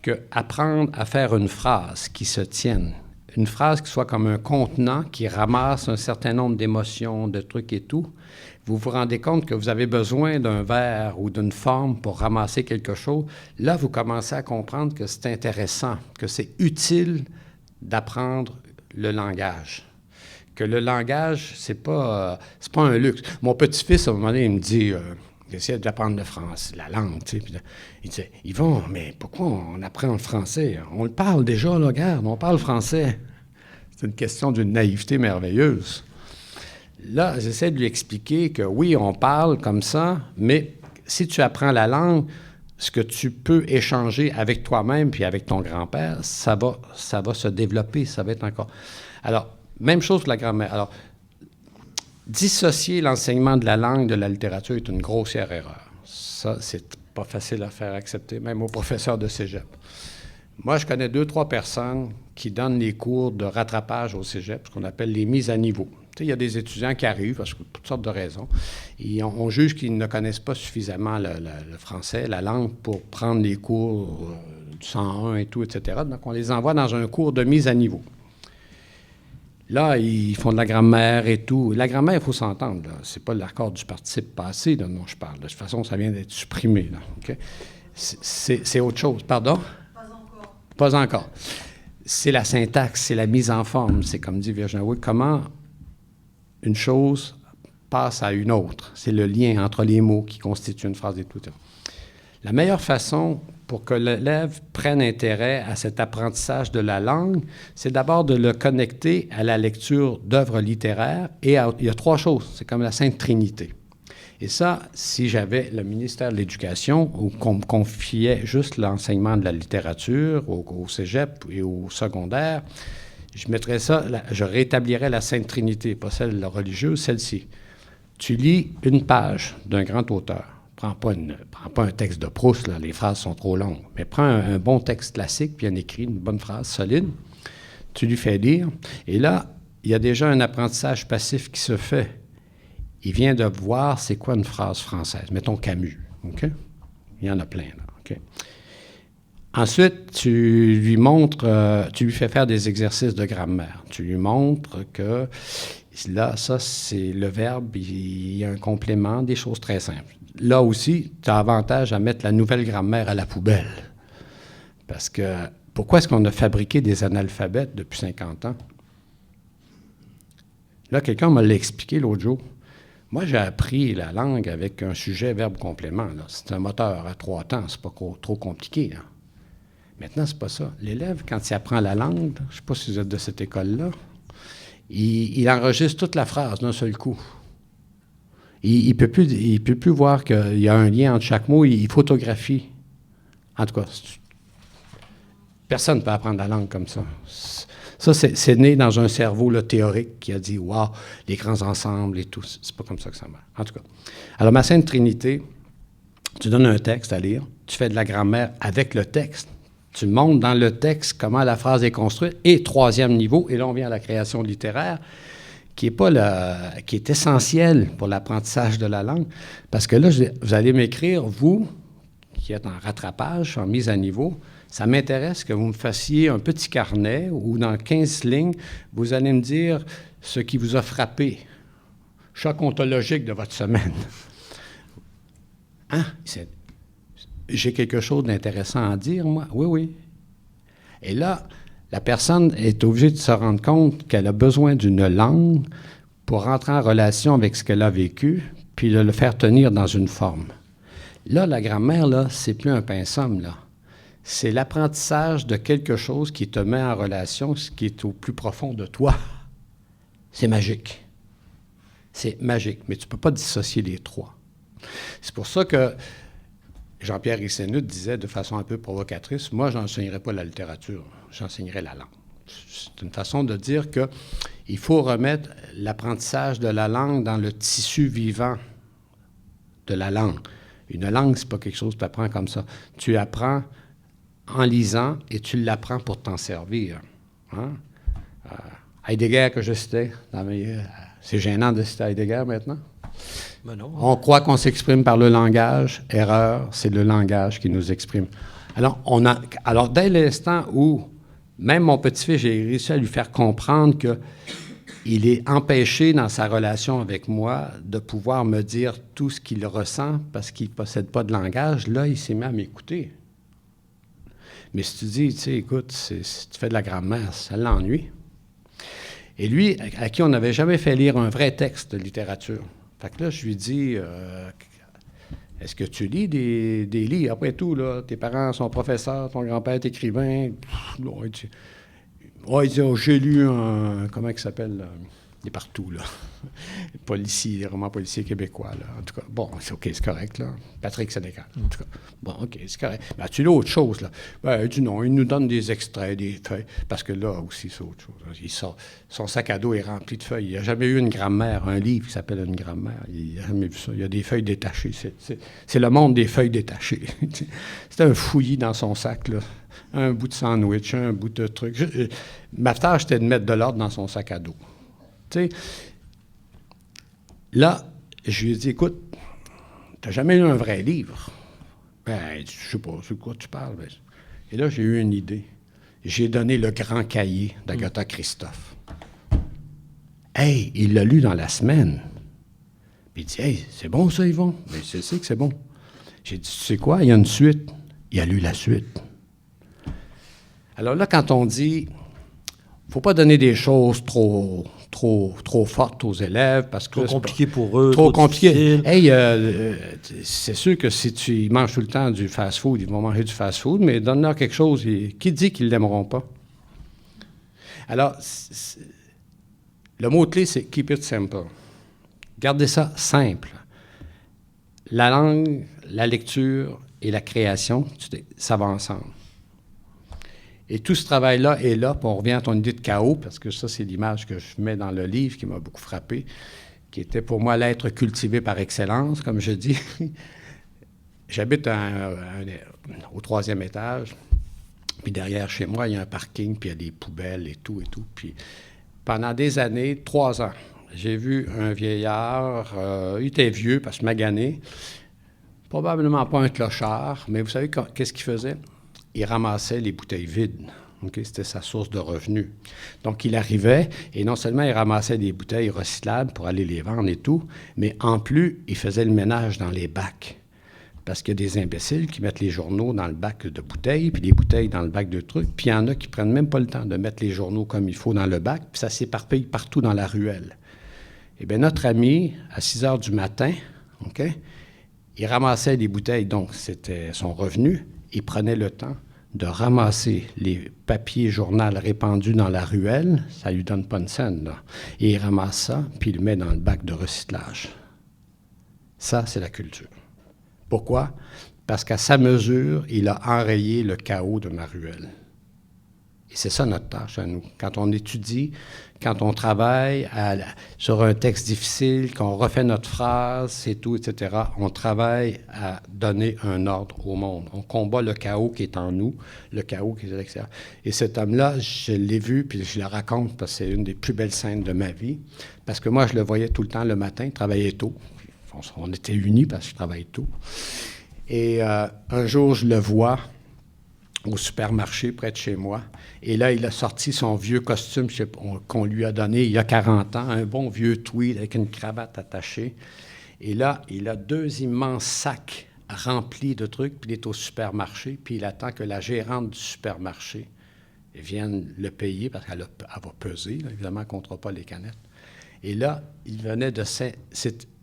Speaker 2: qu'apprendre à faire une phrase qui se tienne, une phrase qui soit comme un contenant qui ramasse un certain nombre d'émotions, de trucs et tout, vous vous rendez compte que vous avez besoin d'un verbe ou d'une forme pour ramasser quelque chose, là, vous commencez à comprendre que c'est intéressant, que c'est utile d'apprendre le langage, que le langage, c'est pas un luxe. Mon petit-fils, à un moment donné, il me dit, il essaie d'apprendre le français, la langue, tu sais. Puis là, il disait, Yvon, mais pourquoi on apprend le français? On le parle déjà, là, regarde, on parle français. C'est une question d'une naïveté merveilleuse. Là, j'essaie de lui expliquer que oui, on parle comme ça, mais si tu apprends la langue, ce que tu peux échanger avec toi-même puis avec ton grand-père, ça va se développer, ça va être encore... Alors, même chose pour la grammaire. Alors, dissocier l'enseignement de la langue de la littérature est une grossière erreur. Ça, c'est pas facile à faire accepter, même aux professeurs de cégep. Moi, je connais 2-3 personnes qui donnent les cours de rattrapage au cégep, ce qu'on appelle les mises à niveau. Tu sais, il y a des étudiants qui arrivent, parce que pour toutes sortes de raisons, et on juge qu'ils ne connaissent pas suffisamment le français, la langue, pour prendre les cours du 101 et tout, etc. Donc, on les envoie dans un cours de mise à niveau. Là, ils font de la grammaire et tout. La grammaire, il faut s'entendre. Ce n'est pas l'accord du participe passé dont je parle. De toute façon, ça vient d'être supprimé. Là, okay? C'est autre chose. Pardon?
Speaker 5: Pas encore.
Speaker 2: Pas encore. C'est la syntaxe, c'est la mise en forme. C'est comme dit Virginia Woolf, comment une chose passe à une autre. C'est le lien entre les mots qui constitue une phrase et tout. La meilleure façon pour que l'élève prenne intérêt à cet apprentissage de la langue, c'est d'abord de le connecter à la lecture d'œuvres littéraires. Et il y a 3 choses. C'est comme la Sainte Trinité. Et ça, si j'avais le ministère de l'Éducation, ou qu'on me confiait juste l'enseignement de la littérature au cégep et au secondaire, je mettrais ça, je rétablirais la Sainte Trinité, pas celle religieuse, celle-ci. Tu lis une page d'un grand auteur. Prends pas un texte de Proust, là, les phrases sont trop longues, mais prends un bon texte classique, bien écrit, une bonne phrase solide, tu lui fais lire, et là, il y a déjà un apprentissage passif qui se fait. Il vient de voir c'est quoi une phrase française. Mettons Camus, OK? Il y en a plein, là, OK? Ensuite, tu lui montres, tu lui fais faire des exercices de grammaire. Tu lui montres que là, ça, c'est le verbe, il y a un complément, des choses très simples. Là aussi, tu as avantage à mettre la nouvelle grammaire à la poubelle. Parce que pourquoi est-ce qu'on a fabriqué des analphabètes depuis 50 ans? Là, quelqu'un me l'a expliqué l'autre jour. Moi, j'ai appris la langue avec un sujet, verbe, complément. C'est un moteur à 3 temps, c'est pas trop compliqué. Là. Maintenant, c'est pas ça. L'élève, quand il apprend la langue, je ne sais pas si vous êtes de cette école-là, il enregistre toute la phrase d'un seul coup. Il ne peut plus voir qu'il y a un lien entre chaque mot, il photographie. En tout cas, personne ne peut apprendre la langue comme ça. Ça, c'est né dans un cerveau là, théorique qui a dit « Wow, les grands ensembles et tout. » C'est pas comme ça que ça marche. En tout cas. Alors, ma Sainte Trinité, tu donnes un texte à lire, tu fais de la grammaire avec le texte, tu montres dans le texte comment la phrase est construite, et 3e niveau, et là, on vient à la création littéraire, qui est essentielle pour l'apprentissage de la langue, parce que là, vous allez m'écrire, vous, qui êtes en rattrapage, en mise à niveau, ça m'intéresse que vous me fassiez un petit carnet où, dans 15 lignes, vous allez me dire ce qui vous a frappé, choc ontologique de votre semaine. Hein? J'ai quelque chose d'intéressant à dire, moi? Oui, oui. Et là, la personne est obligée de se rendre compte qu'elle a besoin d'une langue pour rentrer en relation avec ce qu'elle a vécu, puis de le faire tenir dans une forme. Là, la grammaire, là, c'est plus un pinceau, là. C'est l'apprentissage de quelque chose qui te met en relation, ce qui est au plus profond de toi. C'est magique. C'est magique, mais tu ne peux pas dissocier les 3. C'est pour ça que Jean-Pierre Rissenut disait de façon un peu provocatrice, « Moi, je n'enseignerai pas la littérature, j'enseignerai la langue. » C'est une façon de dire qu'il faut remettre l'apprentissage de la langue dans le tissu vivant de la langue. Une langue, ce n'est pas quelque chose que tu apprends comme ça. Tu apprends en lisant et tu l'apprends pour t'en servir. Hein? Heidegger que je citais, c'est gênant de citer Heidegger maintenant?
Speaker 1: Ben non.
Speaker 2: On croit qu'on s'exprime par le langage. Erreur, c'est le langage qui nous exprime. Alors dès l'instant où, même mon petit-fils, j'ai réussi à lui faire comprendre qu'il est empêché dans sa relation avec moi de pouvoir me dire tout ce qu'il ressent parce qu'il ne possède pas de langage, là, il s'est mis à m'écouter. Mais si tu dis, tu sais, écoute, si tu fais de la grammaire, ça l'ennuie. Et lui, à qui on n'avait jamais fait lire un vrai texte de littérature. Fait que là, je lui dis, est-ce que tu lis des livres? Après tout, là, tes parents sont professeurs, ton grand-père est écrivain. Il dit, oh, j'ai lu un, comment il s'appelle, là? Il est partout, là. Policier, des romans policiers québécois, là. En tout cas, bon, c'est OK, c'est correct, là. Patrick Sénécal, en tout cas. Bon, OK, c'est correct. Ben, tu lis autre chose, là. Ben, il dit non, il nous donne des extraits, des feuilles, parce que là aussi, c'est autre chose. Il sort, son sac à dos est rempli de feuilles. Il n'a jamais eu une grammaire, un livre qui s'appelle une grammaire. Il n'a jamais vu ça. Il y a des feuilles détachées. C'est le monde des feuilles détachées. C'est un fouillis dans son sac, là. Un bout de sandwich, un bout de truc. Ma tâche, c'était de mettre de l'ordre dans son sac à dos. Tu sais, là, je lui ai dit, écoute, t'as jamais lu un vrai livre? Ben, je sais pas, c'est de quoi tu parles? Ben, et là, j'ai eu une idée. J'ai donné le grand cahier d'Agatha Christophe. Hey, il l'a lu dans la semaine. Puis il dit, hey, c'est bon ça, Yvon? Ben, je sais que c'est bon. J'ai dit, tu sais quoi, il y a une suite. Il a lu la suite. Alors là, quand on dit, faut pas donner des choses trop fortes aux élèves parce que...
Speaker 1: Trop compliqué pour eux.
Speaker 2: Trop compliqué.
Speaker 1: Difficile.
Speaker 2: Hey, c'est sûr que si tu manges tout le temps du fast-food, ils vont manger du fast-food, mais donne-leur quelque chose. Qui dit qu'ils ne l'aimeront pas? Alors, le mot-clé, c'est « keep it simple ». Gardez ça simple. La langue, la lecture et la création, ça va ensemble. Et tout ce travail-là est là, puis on revient à ton idée de chaos, parce que ça, c'est l'image que je mets dans le livre qui m'a beaucoup frappé, qui était pour moi l'être cultivé par excellence, comme je dis. J'habite au 3e étage, puis derrière chez moi, il y a un parking, puis il y a des poubelles et tout, Puis pendant des années, 3 ans, j'ai vu un vieillard, il était vieux parce que magané, probablement pas un clochard, mais vous savez qu'est-ce qu'il faisait? Il ramassait les bouteilles vides. Okay? C'était sa source de revenus. Donc, il arrivait, et non seulement il ramassait des bouteilles recyclables pour aller les vendre et tout, mais en plus, il faisait le ménage dans les bacs. Parce qu'il y a des imbéciles qui mettent les journaux dans le bac de bouteilles, puis les bouteilles dans le bac de trucs, puis il y en a qui prennent même pas le temps de mettre les journaux comme il faut dans le bac, puis ça s'éparpille partout dans la ruelle. Eh bien, notre ami, à 6 heures du matin, okay, il ramassait les bouteilles, donc c'était son revenu. Il prenait le temps de ramasser les papiers journaux répandus dans la ruelle, ça ne lui donne pas une scène, là. Et il ramasse ça, puis il le met dans le bac de recyclage. Ça, c'est la culture. Pourquoi? Parce qu'à sa mesure, il a enrayé le chaos de ma ruelle. Et c'est ça notre tâche à nous. Quand on étudie, quand on travaille sur un texte difficile, qu'on refait notre phrase et tout, etc., on travaille à donner un ordre au monde. On combat le chaos qui est en nous, le chaos qui est à l'extérieur. Et cet homme-là, je l'ai vu, puis je le raconte parce que c'est une des plus belles scènes de ma vie. Parce que moi, je le voyais tout le temps le matin, il travaillait tôt. On était unis parce que je travaille tôt. Et un jour, je le vois au supermarché près de chez moi. Et là, il a sorti son vieux costume qu'on lui a donné il y a 40 ans, un bon vieux tweed avec une cravate attachée. Et là, il a 2 immenses sacs remplis de trucs, puis il est au supermarché, puis il attend que la gérante du supermarché vienne le payer, parce qu'elle va peser, là, évidemment, elle ne comptera pas les canettes. Et là, il venait de...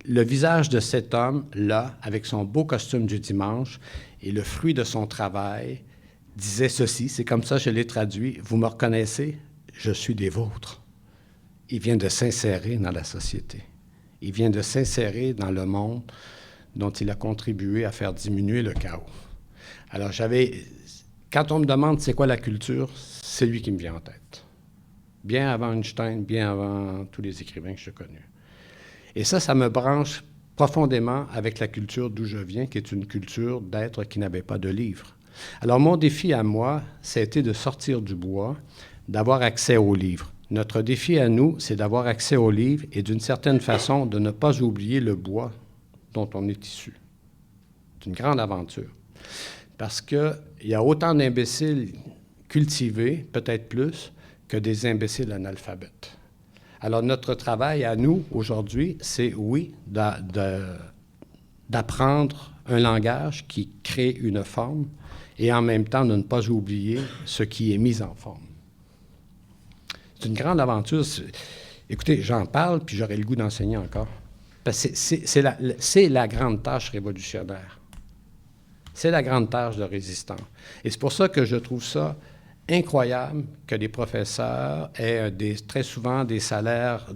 Speaker 2: Le visage de cet homme-là, avec son beau costume du dimanche, et le fruit de son travail, disait ceci, c'est comme ça que je l'ai traduit, « Vous me reconnaissez? Je suis des vôtres. » Il vient de s'insérer dans la société. Il vient de s'insérer dans le monde dont il a contribué à faire diminuer le chaos. Alors, quand on me demande c'est quoi la culture, c'est lui qui me vient en tête. Bien avant Einstein, bien avant tous les écrivains que j'ai connus. Et ça me branche profondément avec la culture d'où je viens, qui est une culture d'êtres qui n'avaient pas de livres. Alors, mon défi à moi, c'était de sortir du bois, d'avoir accès aux livres. Notre défi à nous, c'est d'avoir accès aux livres et d'une certaine façon, de ne pas oublier le bois dont on est issu. C'est une grande aventure. Parce qu'il y a autant d'imbéciles cultivés, peut-être plus, que des imbéciles analphabètes. Alors, notre travail à nous, aujourd'hui, c'est, oui, d'apprendre un langage qui crée une forme et en même temps de ne pas oublier ce qui est mis en forme. C'est une grande aventure. Écoutez, j'en parle, puis j'aurais le goût d'enseigner encore. Parce que c'est la grande tâche révolutionnaire. C'est la grande tâche de résistance. Et c'est pour ça que je trouve ça incroyable que les professeurs aient très souvent des salaires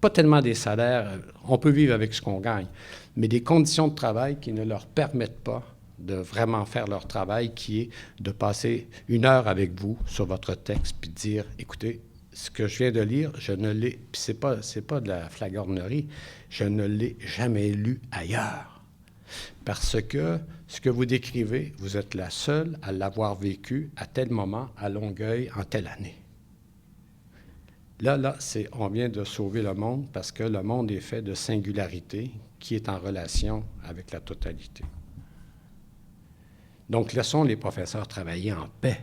Speaker 2: pas tellement des salaires, on peut vivre avec ce qu'on gagne, mais des conditions de travail qui ne leur permettent pas de vraiment faire leur travail, qui est de passer 1 heure avec vous sur votre texte, puis de dire, écoutez, ce que je viens de lire, je ne l'ai, puis c'est pas de la flagornerie, je ne l'ai jamais lu ailleurs. Parce que ce que vous décrivez, vous êtes la seule à l'avoir vécu à tel moment, à Longueuil, en telle année. Là, on vient de sauver le monde parce que le monde est fait de singularité qui est en relation avec la totalité. Donc, laissons les professeurs travailler en paix.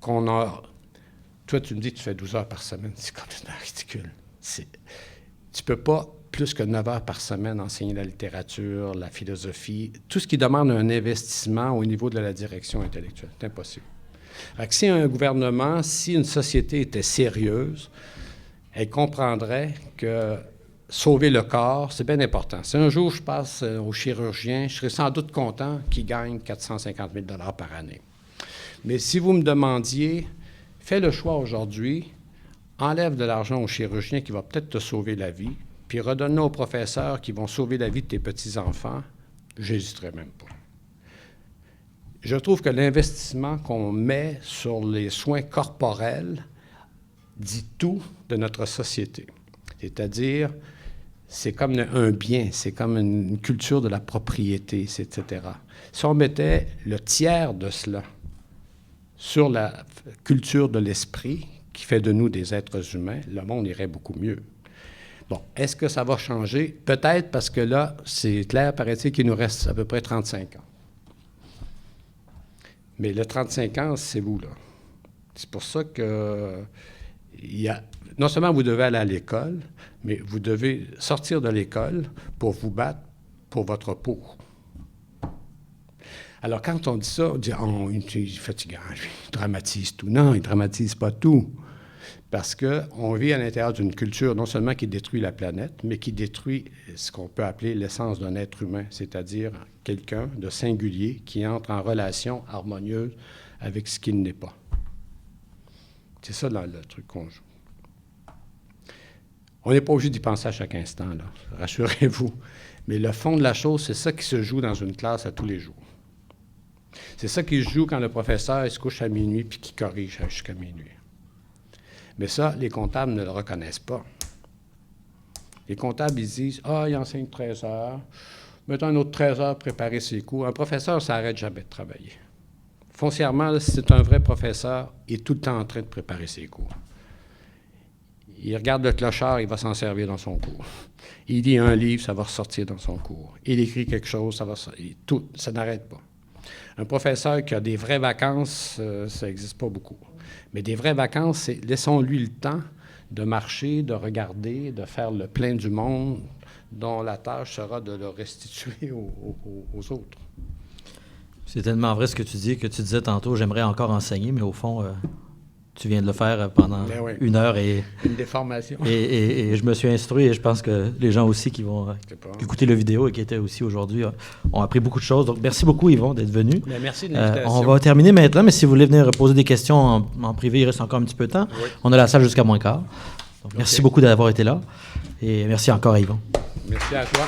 Speaker 2: Toi, tu me dis que tu fais 12 heures par semaine. C'est complètement ridicule. Tu ne peux pas, plus que 9 heures par semaine, enseigner la littérature, la philosophie, tout ce qui demande un investissement au niveau de la direction intellectuelle. C'est impossible. Alors, si un gouvernement, si une société était sérieuse, elle comprendrait que sauver le corps, c'est bien important. Si un jour je passe au chirurgien, je serais sans doute content qu'il gagne 450 000 $ par année. Mais si vous me demandiez, fais le choix aujourd'hui, enlève de l'argent au chirurgien qui va peut-être te sauver la vie, puis redonne-le aux professeurs qui vont sauver la vie de tes petits-enfants, j'hésiterais même pas. Je trouve que l'investissement qu'on met sur les soins corporels dit tout de notre société. C'est-à-dire, c'est comme un bien, c'est comme une culture de la propriété, etc. Si on mettait le tiers de cela sur la culture de l'esprit qui fait de nous des êtres humains, le monde irait beaucoup mieux. Bon, est-ce que ça va changer? Peut-être, parce que là, c'est clair, paraît-il, qu'il nous reste à peu près 35 ans. Mais le 35 ans, c'est vous, là. C'est pour ça que non seulement vous devez aller à l'école, mais vous devez sortir de l'école pour vous battre pour votre peau. Alors, quand on dit ça, on dit « Oh, il est fatigant, il dramatise tout. » Non, il ne dramatise pas tout. Parce qu'on vit à l'intérieur d'une culture non seulement qui détruit la planète, mais qui détruit ce qu'on peut appeler l'essence d'un être humain, c'est-à-dire quelqu'un de singulier qui entre en relation harmonieuse avec ce qu'il n'est pas. C'est ça le truc qu'on joue. On n'est pas obligé d'y penser à chaque instant, là, rassurez-vous. Mais le fond de la chose, c'est ça qui se joue dans une classe à tous les jours. C'est ça qui se joue quand le professeur il se couche à minuit puis qu'il corrige jusqu'à minuit. Mais ça, les comptables ne le reconnaissent pas. Les comptables, ils disent « Ah, il enseigne 13 heures. Mettons un autre 13 heures pour préparer ses cours. » Un professeur, ça n'arrête jamais de travailler. Foncièrement, là, si c'est un vrai professeur, il est tout le temps en train de préparer ses cours. Il regarde le clochard, il va s'en servir dans son cours. Il lit un livre, ça va ressortir dans son cours. Il écrit quelque chose, ça va ressortir. Ça n'arrête pas. Un professeur qui a des vraies vacances, ça n'existe pas beaucoup. Mais des vraies vacances, c'est laissons-lui le temps de marcher, de regarder, de faire le plein du monde, dont la tâche sera de le restituer aux autres.
Speaker 1: C'est tellement vrai ce que tu dis, que tu disais tantôt, j'aimerais encore enseigner, mais au fond, tu viens de le faire pendant 1 heure.
Speaker 2: Une déformation.
Speaker 1: Et je me suis instruit, et je pense que les gens aussi qui vont écouter la vidéo et qui étaient aussi aujourd'hui ont appris beaucoup de choses. Donc, merci beaucoup, Yvon, d'être venu.
Speaker 2: Bien, merci de l'invitation.
Speaker 1: On va terminer maintenant, mais si vous voulez venir poser des questions en privé, il reste encore un petit peu de temps. Oui. On a la salle jusqu'à moins quart. Donc, merci beaucoup d'avoir été là. Et merci encore à Yvon.
Speaker 2: Merci à toi.